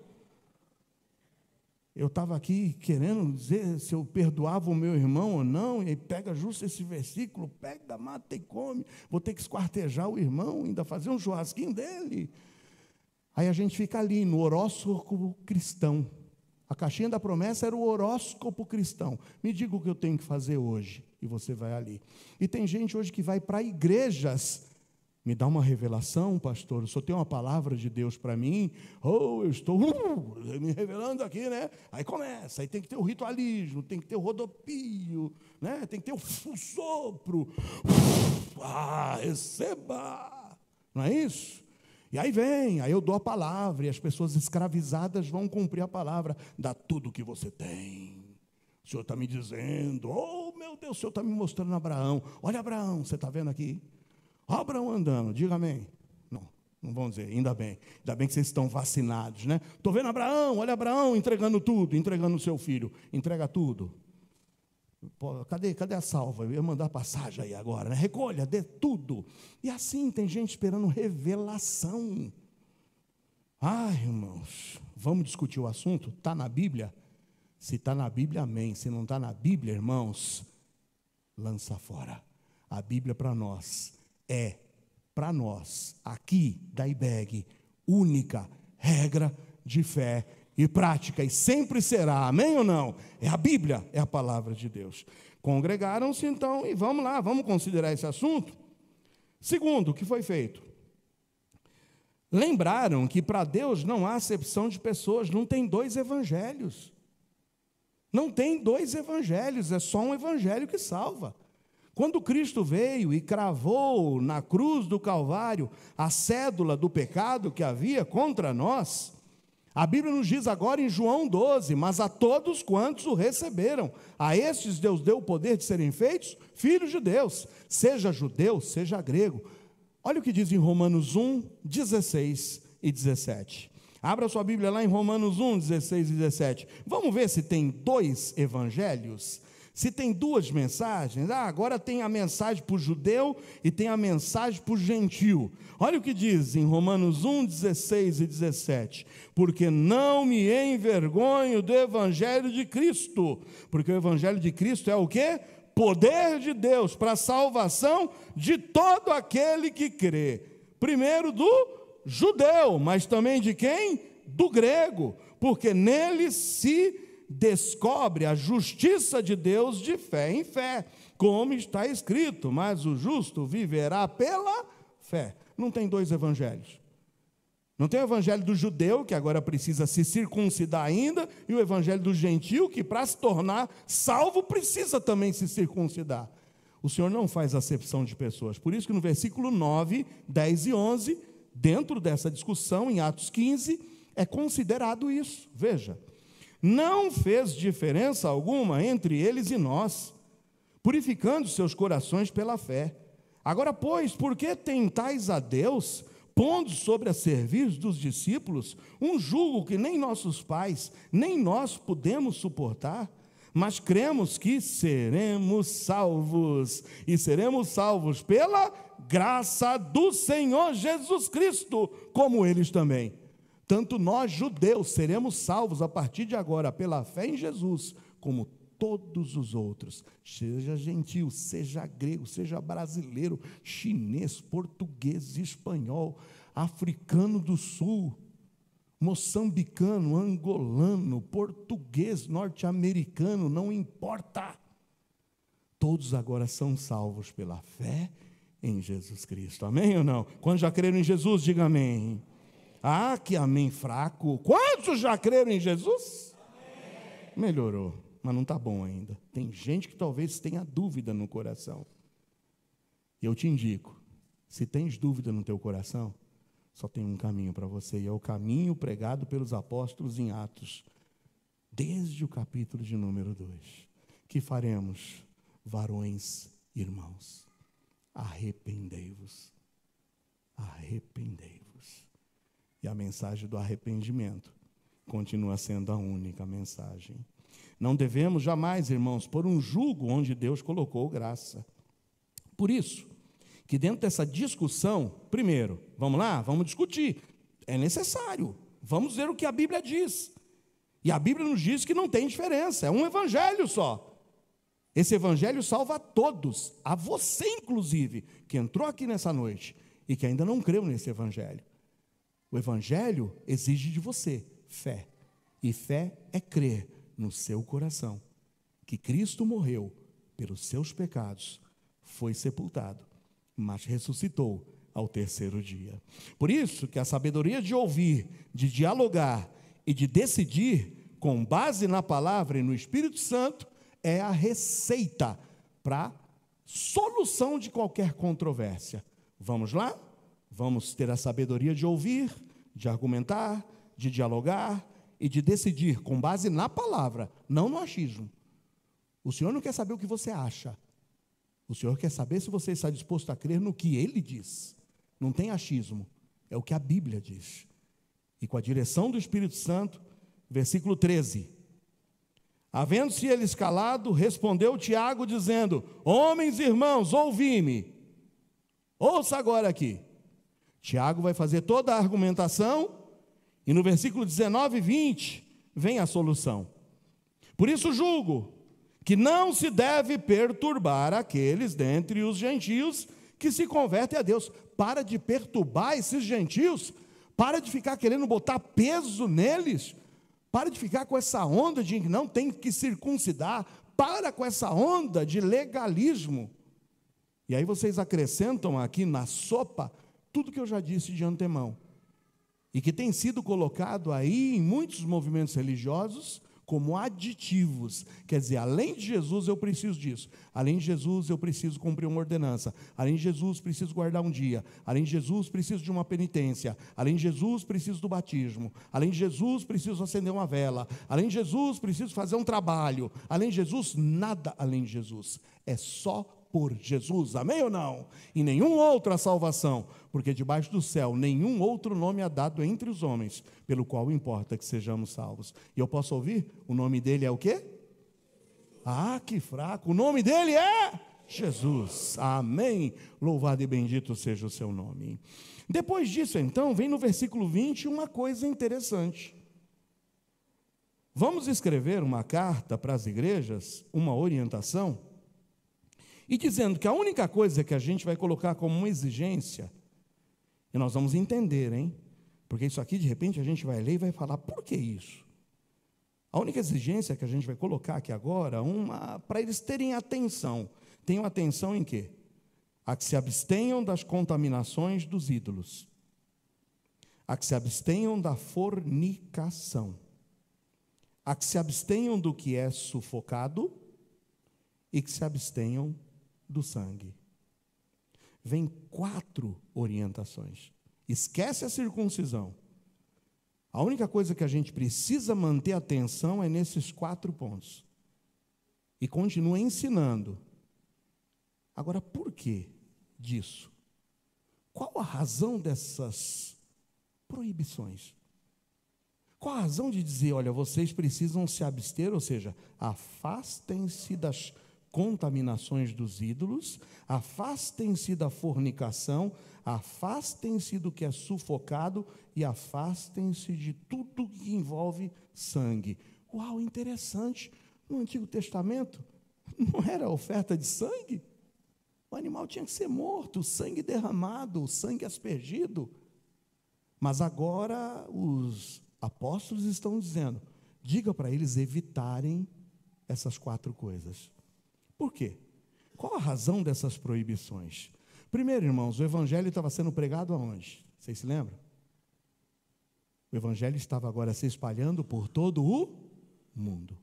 Eu estava aqui querendo dizer se eu perdoava o meu irmão ou não, e aí pega justo esse versículo, pega, mata e come. Vou ter que esquartejar o irmão, ainda fazer um churrasquinho dele. Aí a gente fica ali no horóscopo cristão. A caixinha da promessa era o horóscopo cristão. Me diga o que eu tenho que fazer hoje. E você vai ali. E tem gente hoje que vai para igrejas. Me dá uma revelação, pastor. Eu só tenho uma palavra de Deus para mim. Eu estou me revelando aqui, né? Aí começa. Aí tem que ter o ritualismo, tem que ter o rodopio, né? Tem que ter o sopro. Receba. Não é isso? E aí vem, aí eu dou a palavra, e as pessoas escravizadas vão cumprir a palavra. Dá tudo o que você tem. O Senhor está me dizendo, meu Deus, o Senhor está me mostrando Abraão. Olha Abraão, você está vendo aqui? Olha Abraão andando, diga amém. Não vão dizer, ainda bem que vocês estão vacinados, né? Estou vendo Abraão, olha Abraão entregando tudo, entregando o seu filho. Entrega tudo. Pô, cadê a salva? Eu ia mandar passagem aí agora, né? Recolha, dê tudo. E assim tem gente esperando revelação. Irmãos, vamos discutir o assunto? Está na Bíblia? Se está na Bíblia, amém. Se não está na Bíblia, irmãos, lança fora. A Bíblia para nós aqui da IBEG, única regra de fé e prática, e sempre será, amém ou não? É a Bíblia, é a palavra de Deus. Congregaram-se então, e vamos lá, vamos considerar esse assunto. Segundo, o que foi feito? Lembraram que para Deus não há acepção de pessoas, não tem dois evangelhos. Não tem dois evangelhos, é só um evangelho que salva. Quando Cristo veio e cravou na cruz do Calvário a cédula do pecado que havia contra nós, a Bíblia nos diz agora em João 12, mas a todos quantos o receberam, a estes Deus deu o poder de serem feitos filhos de Deus, seja judeu, seja grego. Olha o que diz em Romanos 1, 16 e 17. Abra sua Bíblia lá em Romanos 1, 16 e 17. Vamos ver se tem dois evangelhos. Se tem duas mensagens, agora tem a mensagem para o judeu e tem a mensagem para o gentil. Olha o que diz em Romanos 1, 16 e 17. Porque não me envergonho do evangelho de Cristo. Porque o evangelho de Cristo é o quê? Poder de Deus para a salvação de todo aquele que crê. Primeiro do judeu, mas também de quem? Do grego. Porque nele se descobre a justiça de Deus de fé em fé, como está escrito, mas o justo viverá pela fé. Não tem dois evangelhos. Não tem o evangelho do judeu, que agora precisa se circuncidar ainda, e o evangelho do gentil, que para se tornar salvo precisa também se circuncidar. O Senhor não faz acepção de pessoas. Por isso que no versículo 9, 10 e 11, dentro dessa discussão, em Atos 15, é considerado isso. Veja. Não fez diferença alguma entre eles e nós, purificando seus corações pela fé. Agora, pois, por que tentais a Deus, pondo sobre a serviço dos discípulos um jugo que nem nossos pais, nem nós podemos suportar? Mas cremos que seremos salvos, e seremos salvos pela graça do Senhor Jesus Cristo, como eles também. Tanto nós, judeus, seremos salvos a partir de agora pela fé em Jesus, como todos os outros, seja gentil, seja grego, seja brasileiro, chinês, português, espanhol, africano do sul, moçambicano, angolano, português, norte-americano, não importa. Todos agora são salvos pela fé em Jesus Cristo. Amém ou não? Quantos já creram em Jesus? Diga amém. Ah, que amém fraco. Quantos já creram em Jesus? Amém. Melhorou, mas não está bom ainda. Tem gente que talvez tenha dúvida no coração. Eu te indico, se tens dúvida no teu coração, só tem um caminho para você, e é o caminho pregado pelos apóstolos em Atos, desde o capítulo de número 2. Que faremos, varões, irmãos? Arrependei-vos. Arrependei-vos. E a mensagem do arrependimento continua sendo a única mensagem. Não devemos jamais, irmãos, pôr um jugo onde Deus colocou graça. Por isso, que dentro dessa discussão, primeiro, vamos lá, vamos discutir, é necessário, vamos ver o que a Bíblia diz. E a Bíblia nos diz que não tem diferença, é um evangelho só. Esse evangelho salva a todos, a você inclusive, que entrou aqui nessa noite e que ainda não creu nesse evangelho. O evangelho exige de você fé, e fé é crer no seu coração que Cristo morreu pelos seus pecados, foi sepultado, mas ressuscitou ao terceiro dia. Por isso que a sabedoria de ouvir, de dialogar e de decidir com base na palavra e no Espírito Santo é a receita para solução de qualquer controvérsia. Vamos lá? Vamos ter a sabedoria de ouvir, de argumentar, de dialogar e de decidir com base na palavra, não no achismo. O Senhor não quer saber o que você acha. O Senhor quer saber se você está disposto a crer no que Ele diz. Não tem achismo, é o que a Bíblia diz. E com a direção do Espírito Santo, versículo 13. Havendo-se eles calado, respondeu Tiago, dizendo: homens e irmãos, ouvi-me. Ouça agora aqui. Tiago vai fazer toda a argumentação, e no versículo 19 e 20, vem a solução. Por isso julgo que não se deve perturbar aqueles dentre os gentios que se convertem a Deus. Para de perturbar esses gentios, para de ficar querendo botar peso neles, para de ficar com essa onda de que não tem que circuncidar, para com essa onda de legalismo. E aí vocês acrescentam aqui na sopa tudo que eu já disse de antemão, e que tem sido colocado aí em muitos movimentos religiosos como aditivos. Quer dizer, além de Jesus eu preciso disso, além de Jesus eu preciso cumprir uma ordenança, além de Jesus preciso guardar um dia, além de Jesus preciso de uma penitência, além de Jesus preciso do batismo, além de Jesus preciso acender uma vela, além de Jesus preciso fazer um trabalho, além de Jesus, nada além de Jesus, é só por Jesus, amém ou não? E nenhum outro a salvação, porque debaixo do céu nenhum outro nome é dado entre os homens, pelo qual importa que sejamos salvos. E eu posso ouvir? O nome dele é o quê? Ah, que fraco, o nome dele é Jesus, amém, louvado e bendito seja o seu nome. Depois disso então, vem no versículo 20 uma coisa interessante. Vamos escrever uma carta para as igrejas, uma orientação, e dizendo que a única coisa que a gente vai colocar como uma exigência, e nós vamos entender, hein? Porque isso aqui, de repente, a gente vai ler e vai falar, por que isso? A única exigência que a gente vai colocar aqui agora, para eles terem atenção. Tenham atenção em quê? A que se abstenham das contaminações dos ídolos. A que se abstenham da fornicação. A que se abstenham do que é sufocado e que se abstenham do sangue. Vem 4 orientações. Esquece a circuncisão. A única coisa que a gente precisa manter atenção é nesses 4 pontos. E continua ensinando. Agora, por que disso? Qual a razão dessas proibições? Qual a razão de dizer, olha, vocês precisam se abster, ou seja, afastem-se das contaminações dos ídolos, afastem-se da fornicação, afastem-se do que é sufocado e afastem-se de tudo que envolve sangue. Uau, interessante, no Antigo Testamento não era oferta de sangue? O animal tinha que ser morto, o sangue derramado, o sangue aspergido. Mas agora os apóstolos estão dizendo, diga para eles evitarem essas 4 coisas. Por quê? Qual a razão dessas proibições? Primeiro, irmãos, o evangelho estava sendo pregado aonde? Vocês se lembram? O evangelho estava agora se espalhando por todo o mundo.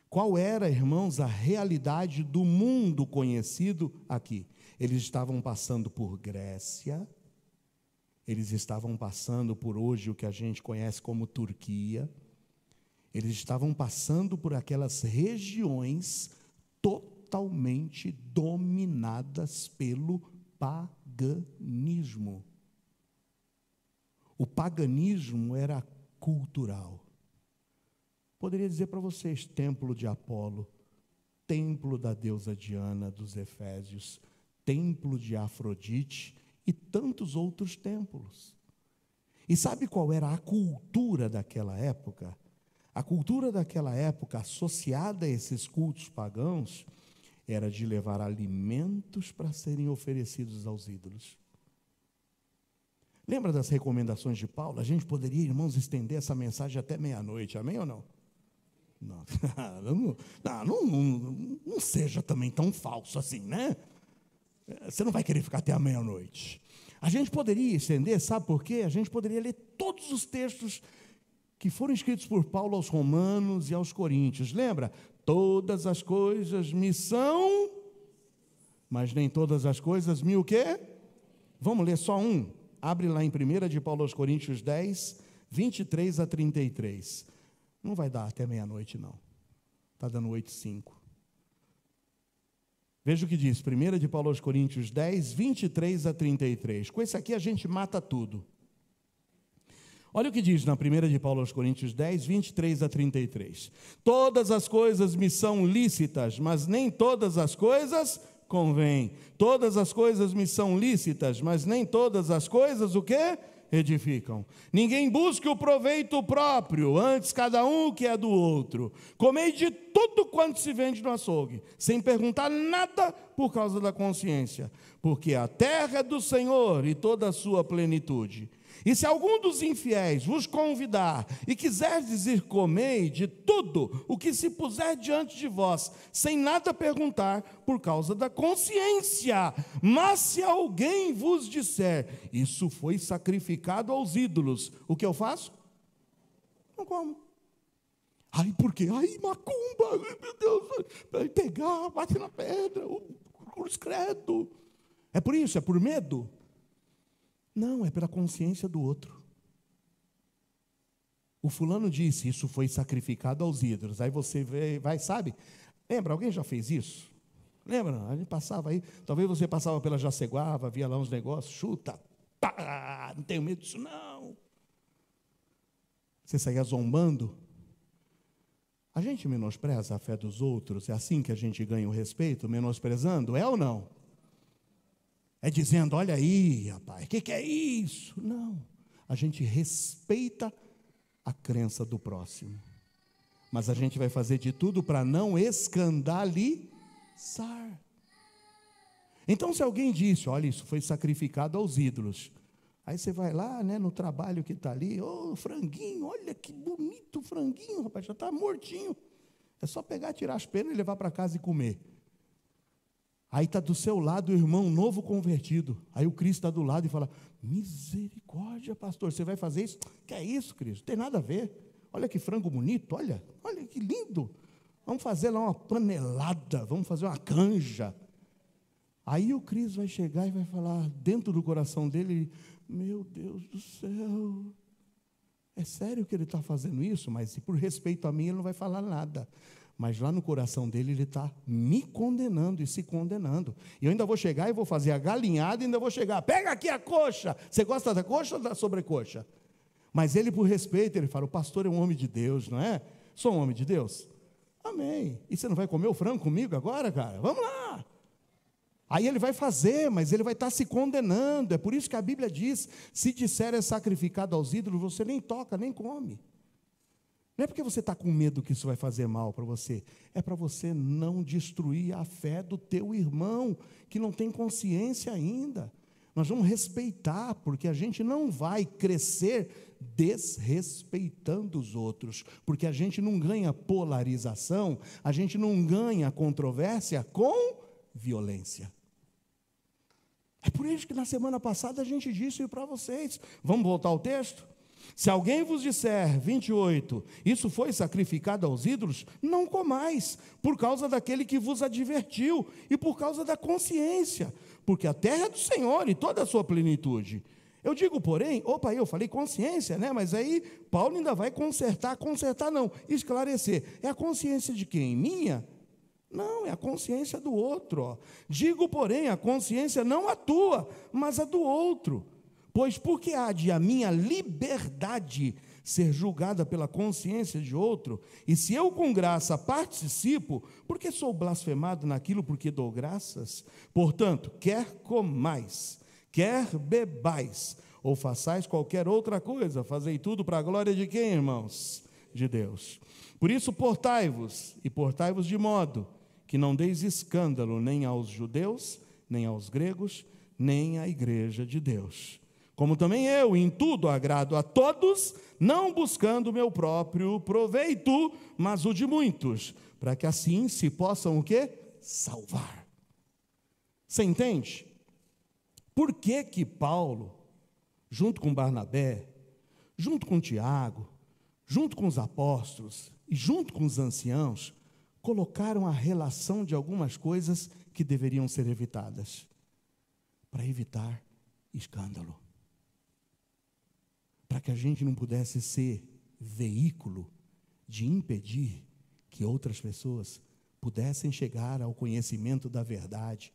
Qual era, irmãos, a realidade do mundo conhecido aqui? Eles estavam passando por Grécia, eles estavam passando por hoje o que a gente conhece como Turquia, eles estavam passando por aquelas regiões totalmente dominadas pelo paganismo. O paganismo era cultural. Poderia dizer para vocês, templo de Apolo, templo da deusa Diana dos Efésios, templo de Afrodite e tantos outros templos. E sabe qual era a cultura daquela época? A cultura daquela época, associada a esses cultos pagãos, era de levar alimentos para serem oferecidos aos ídolos. Lembra das recomendações de Paulo? A gente poderia, irmãos, estender essa mensagem até meia-noite, amém ou não? Não seja também tão falso assim, né? Você não vai querer ficar até a meia-noite. A gente poderia estender, sabe por quê? A gente poderia ler todos os textos que foram escritos por Paulo aos Romanos e aos Coríntios. Lembra? Todas as coisas me são, mas nem todas as coisas me o quê? Vamos ler só um. Abre lá em 1 de Paulo aos Coríntios 10, 23 a 33. Não vai dar até meia-noite, não. Está dando 8:05. Veja o que diz, 1 de Paulo aos Coríntios 10, 23 a 33. Com esse aqui a gente mata tudo. Olha o que diz na 1 de Paulo aos Coríntios 10, 23 a 33. Todas as coisas me são lícitas, mas nem todas as coisas convêm. Todas as coisas me são lícitas, mas nem todas as coisas o quê? Edificam. Ninguém busque o proveito próprio, antes cada um o que é do outro. Comei de tudo quanto se vende no açougue, sem perguntar nada por causa da consciência, porque a terra é do Senhor e toda a sua plenitude. E se algum dos infiéis vos convidar e quiserdes ir comer de tudo o que se puser diante de vós, sem nada perguntar por causa da consciência, mas se alguém vos disser, isso foi sacrificado aos ídolos, o que eu faço? Não como. Ai, por quê? Ai, macumba, meu Deus, vai pegar, bate na pedra, cruz credo. É por isso, é por medo? Não, é pela consciência do outro. O fulano disse, isso foi sacrificado aos ídolos. Aí você vai, sabe? Lembra, alguém já fez isso? Lembra? A gente passava aí, talvez você passava pela Jaceguava, via lá uns negócios, chuta, pá, não tenho medo disso não. Você saía zombando. A gente menospreza a fé dos outros, é assim que a gente ganha o respeito, menosprezando, é ou não? É dizendo, olha aí, rapaz, o que é isso? Não, a gente respeita a crença do próximo. Mas a gente vai fazer de tudo para não escandalizar. Então, se alguém disse, olha, isso foi sacrificado aos ídolos. Aí você vai lá, né, no trabalho que está ali, ô, franguinho, olha que bonito franguinho, rapaz, já está mortinho. É só pegar, tirar as penas e levar para casa e comer. Aí está do seu lado o irmão novo convertido. Aí o Cristo está do lado e fala, misericórdia, pastor, você vai fazer isso? Que é isso, Cristo? Não tem nada a ver. Olha que frango bonito, olha que lindo. Vamos fazer lá uma panelada, vamos fazer uma canja. Aí o Cristo vai chegar e vai falar, dentro do coração dele, meu Deus do céu, é sério que ele está fazendo isso? Mas por respeito a mim ele não vai falar nada. Mas lá no coração dele, ele está me condenando e se condenando. E eu ainda vou chegar e vou fazer a galinhada e ainda vou chegar, pega aqui a coxa. Você gosta da coxa ou da sobrecoxa? Mas ele, por respeito, ele fala, o pastor é um homem de Deus, não é? Sou um homem de Deus? Amém. E você não vai comer o frango comigo agora, cara? Vamos lá. Aí ele vai fazer, mas ele vai estar se condenando. É por isso que a Bíblia diz, se disser é sacrificado aos ídolos, você nem toca, nem come. Não é porque você está com medo que isso vai fazer mal para você, é para você não destruir a fé do teu irmão, que não tem consciência ainda. Nós vamos respeitar, porque a gente não vai crescer desrespeitando os outros, porque a gente não ganha polarização, a gente não ganha controvérsia com violência. por isso que na semana passada a gente disse para vocês. Vamos voltar ao texto? Se alguém vos disser, 28, isso foi sacrificado aos ídolos, não comais, por causa daquele que vos advertiu e por causa da consciência, porque a terra é do Senhor e toda a sua plenitude. Eu digo, porém, eu falei consciência, né? Mas aí Paulo ainda vai consertar não, esclarecer. É a consciência de quem? Minha? Não, é a consciência do outro. Ó. Digo, porém, a consciência não a tua, mas a do outro. Pois por que há de a minha liberdade ser julgada pela consciência de outro? E se eu com graça participo, por que sou blasfemado naquilo porque dou graças? Portanto, quer comais, quer bebais, ou façais qualquer outra coisa, fazei tudo para a glória de quem, irmãos? De Deus. Por isso portai-vos, e portai-vos de modo que não deis escândalo nem aos judeus, nem aos gregos, nem à igreja de Deus. Como também eu, em tudo agrado a todos, não buscando o meu próprio proveito, mas o de muitos, para que assim se possam o quê? Salvar. Você entende? Por que que Paulo, junto com Barnabé, junto com Tiago, junto com os apóstolos e junto com os anciãos, colocaram a relação de algumas coisas que deveriam ser evitadas? Para evitar escândalo. Para que a gente não pudesse ser veículo de impedir que outras pessoas pudessem chegar ao conhecimento da verdade,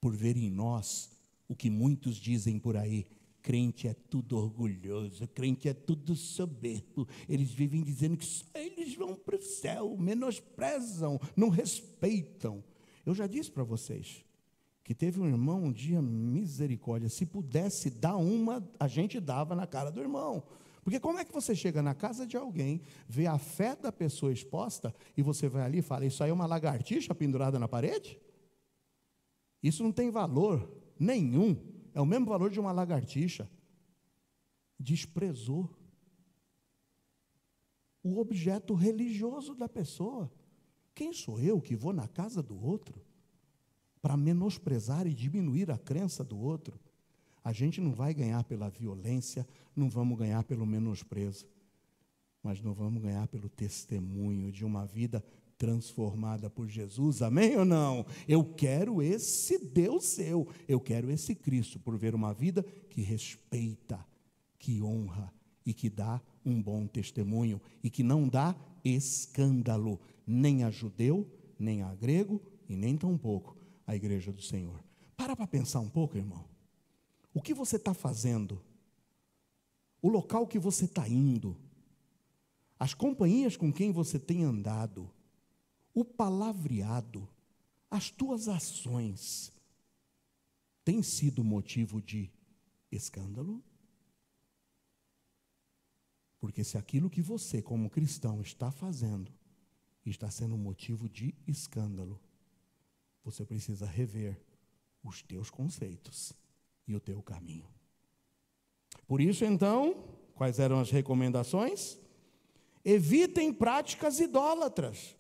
por ver em nós o que muitos dizem por aí: crente é tudo orgulhoso, crente é tudo soberbo, eles vivem dizendo que só eles vão para o céu, menosprezam, não respeitam. Eu já disse para vocês que teve um irmão um dia, misericórdia, se pudesse dar uma, a gente dava na cara do irmão. Porque como é que você chega na casa de alguém, vê a fé da pessoa exposta, e você vai ali e fala, isso aí é uma lagartixa pendurada na parede? Isso não tem valor nenhum, é o mesmo valor de uma lagartixa. Desprezou o objeto religioso da pessoa. Quem sou eu que vou na casa do outro para menosprezar e diminuir a crença do outro? A gente não vai ganhar pela violência, não vamos ganhar pelo menosprezo, mas não vamos ganhar pelo testemunho de uma vida transformada por Jesus, amém ou não? Eu quero esse Deus seu, eu quero esse Cristo, por ver uma vida que respeita, que honra e que dá um bom testemunho, e que não dá escândalo, nem a judeu, nem a grego, e nem tampouco a igreja do Senhor. Para pensar um pouco, irmão. O que você está fazendo? O local que você está indo? As companhias com quem você tem andado? O palavreado? As tuas ações têm sido motivo de escândalo? Porque se aquilo que você, como cristão, está fazendo, está sendo motivo de escândalo, você precisa rever os teus conceitos e o teu caminho. Por isso, então, quais eram as recomendações? Evitem práticas idólatras.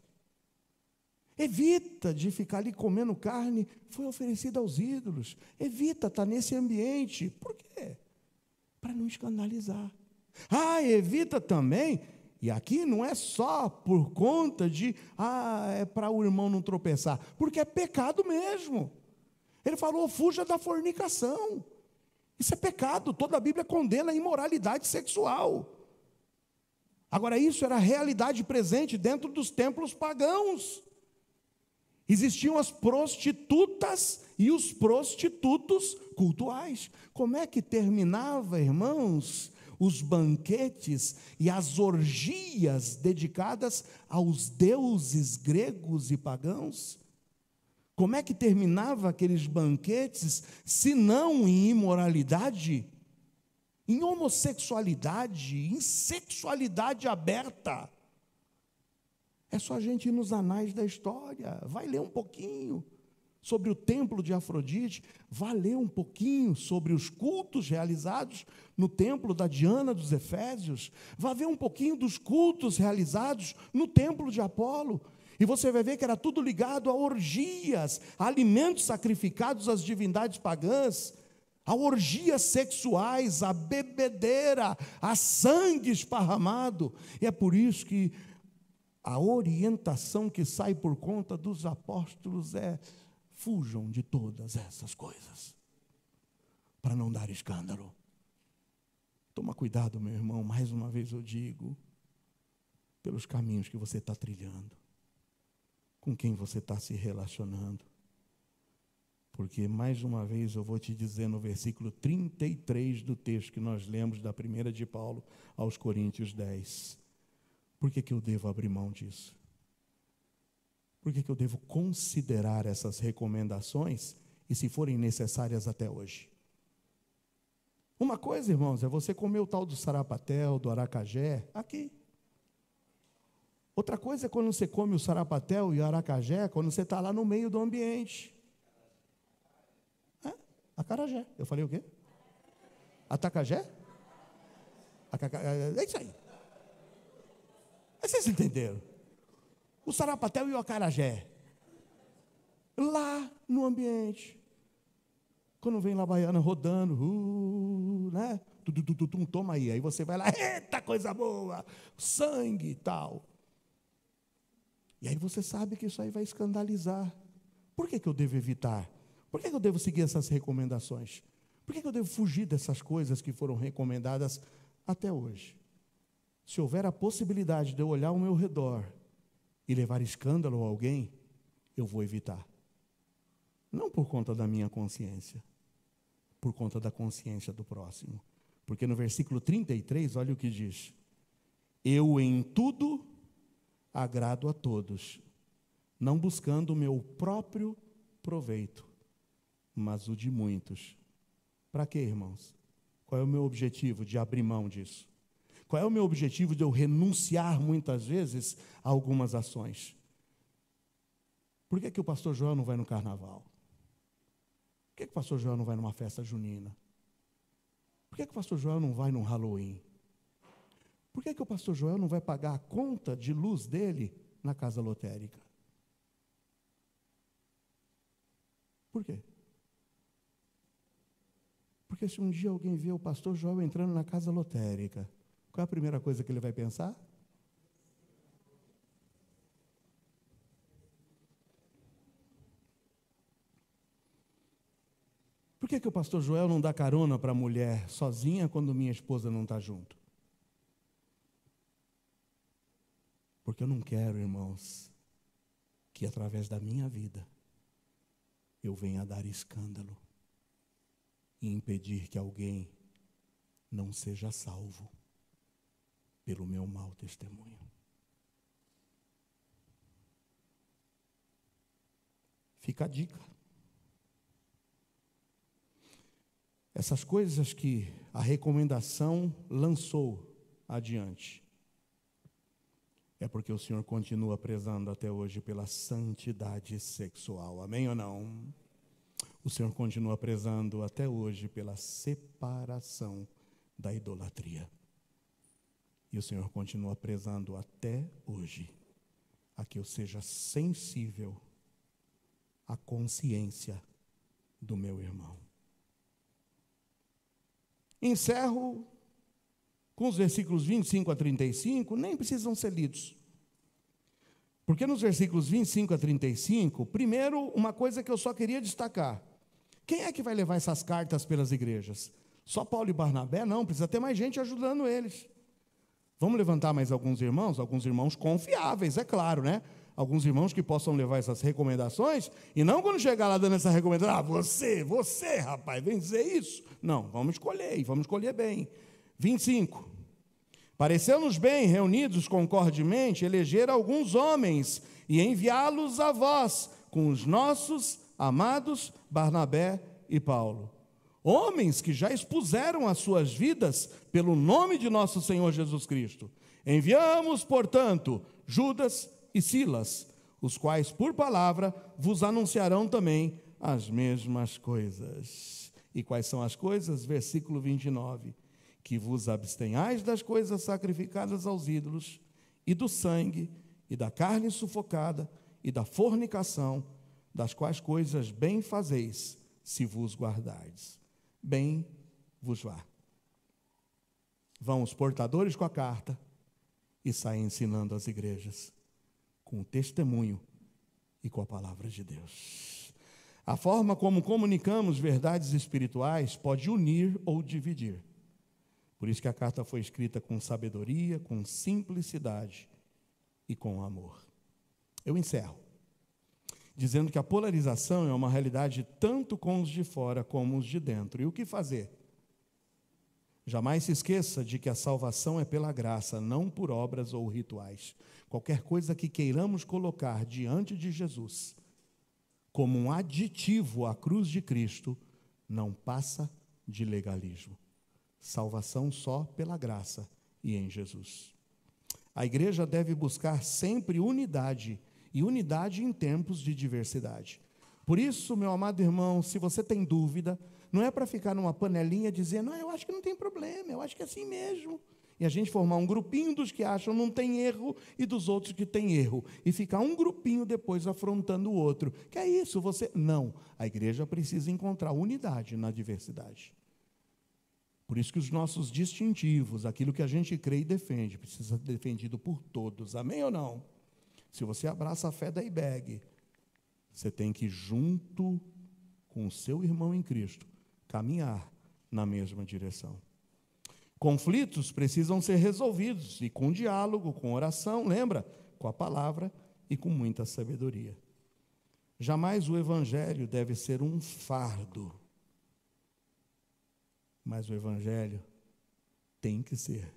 Evita de ficar ali comendo carne, foi oferecida aos ídolos. Evita estar nesse ambiente. Por quê? Para não escandalizar. Evita também, e aqui não é só por conta de, é para o irmão não tropeçar, porque é pecado mesmo. Ele falou, fuja da fornicação. Isso é pecado, toda a Bíblia condena a imoralidade sexual. Agora, isso era a realidade presente dentro dos templos pagãos. Existiam as prostitutas e os prostitutos cultuais. Como é que terminava, irmãos, os banquetes e as orgias dedicadas aos deuses gregos e pagãos? Como é que terminava aqueles banquetes, se não em imoralidade, em homossexualidade, em sexualidade aberta? É só a gente ir nos anais da história, vai ler um pouquinho sobre o templo de Afrodite, vai ler um pouquinho sobre os cultos realizados no templo da Diana dos Efésios, vai ver um pouquinho dos cultos realizados no templo de Apolo, e você vai ver que era tudo ligado a orgias, a alimentos sacrificados às divindades pagãs. a orgias sexuais, a bebedeira, a sangue esparramado. E é por isso que a orientação que sai por conta dos apóstolos é: fujam de todas essas coisas, para não dar escândalo. Toma cuidado, meu irmão, mais uma vez eu digo, pelos caminhos que você está trilhando, com quem você está se relacionando. Porque, mais uma vez, eu vou te dizer no versículo 33 do texto que nós lemos da primeira de Paulo aos Coríntios 10. Por que eu devo abrir mão disso? Por que eu devo considerar essas recomendações, e se forem necessárias até hoje? Uma coisa, irmãos, é você comer o tal do sarapatel, do aracajé, aqui. Outra coisa é quando você come o sarapatel e o aracajé, quando você está lá no meio do ambiente. Acarajé. Eu falei o quê? Atacajé? É isso aí. Vocês entenderam? O sarapatel e o acarajé. Lá no ambiente. Quando vem lá a baiana rodando, né? Toma aí. Aí você vai lá, eita, coisa boa, sangue e tal. E aí você sabe que isso aí vai escandalizar. Por que eu devo evitar? Por que eu devo seguir essas recomendações? Por que eu devo fugir dessas coisas que foram recomendadas até hoje? Se houver a possibilidade de eu olhar ao meu redor e levar escândalo a alguém, eu vou evitar. Não por conta da minha consciência, por conta da consciência do próximo. Porque no versículo 33, olha o que diz: eu em tudo agrado a todos, não buscando o meu próprio proveito, mas o de muitos. Para quê, irmãos? Qual é o meu objetivo de abrir mão disso? Qual é o meu objetivo de eu renunciar muitas vezes a algumas ações? Por que o pastor João não vai no carnaval? Por que o pastor João não vai numa festa junina? Por que o pastor João não vai num Halloween? Por que o pastor João não vai pagar a conta de luz dele na casa lotérica? Por quê? Porque se um dia alguém vê o pastor João entrando na casa lotérica, qual é a primeira coisa que ele vai pensar? Por que o pastor Joel não dá carona para a mulher sozinha quando minha esposa não está junto? Porque eu não quero, irmãos, que através da minha vida eu venha a dar escândalo e impedir que alguém não seja salvo pelo meu mau testemunho. Fica a dica. Essas coisas que a recomendação lançou adiante, é porque o Senhor continua prezando até hoje pela santidade sexual. Amém ou não? O Senhor continua prezando até hoje pela separação da idolatria. E o Senhor continua prezando até hoje a que eu seja sensível à consciência do meu irmão. Encerro com os versículos 25 a 35, nem precisam ser lidos. Porque nos versículos 25 a 35, primeiro, uma coisa que eu só queria destacar. Quem é que vai levar essas cartas pelas igrejas? Só Paulo e Barnabé? Não, precisa ter mais gente ajudando eles. Vamos levantar mais alguns irmãos confiáveis, é claro, né? Alguns irmãos que possam levar essas recomendações, e não quando chegar lá dando essa recomendação, você, rapaz, vem dizer isso. Não, vamos escolher bem. 25. Pareceu-nos bem, reunidos concordemente, eleger alguns homens e enviá-los a vós, com os nossos amados Barnabé e Paulo. Homens que já expuseram as suas vidas pelo nome de nosso Senhor Jesus Cristo. Enviamos, portanto, Judas e Silas, os quais, por palavra, vos anunciarão também as mesmas coisas. E quais são as coisas? Versículo 29. Que vos abstenhais das coisas sacrificadas aos ídolos, e do sangue, e da carne sufocada, e da fornicação, das quais coisas bem fazeis, se vos guardardes. bem vos vá. Vão os portadores com a carta e saem ensinando as igrejas, com o testemunho e com a palavra de Deus. A forma como comunicamos verdades espirituais pode unir ou dividir. Por isso que a carta foi escrita com sabedoria, com simplicidade e com amor. Eu encerro dizendo que a polarização é uma realidade tanto com os de fora como os de dentro. E o que fazer? Jamais se esqueça de que a salvação é pela graça, não por obras ou rituais. Qualquer coisa que queiramos colocar diante de Jesus como um aditivo à cruz de Cristo não passa de legalismo. Salvação só pela graça e em Jesus. A igreja deve buscar sempre unidade, e unidade em tempos de diversidade. Por isso, meu amado irmão, se você tem dúvida, não é para ficar numa panelinha dizendo, eu acho que não tem problema, eu acho que é assim mesmo. E a gente formar um grupinho dos que acham não tem erro e dos outros que tem erro. E ficar um grupinho depois afrontando o outro. Que é isso, você... Não, a igreja precisa encontrar unidade na diversidade. Por isso que os nossos distintivos, aquilo que a gente crê e defende, precisa ser defendido por todos. Amém ou não? Se você abraça a fé da IBEG, você tem que, junto com o seu irmão em Cristo, caminhar na mesma direção. Conflitos precisam ser resolvidos, e com diálogo, com oração, lembra? Com a palavra e com muita sabedoria. Jamais o evangelho deve ser um fardo, mas o evangelho tem que ser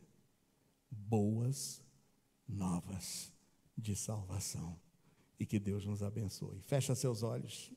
boas novas de salvação. E que Deus nos abençoe. Fecha seus olhos.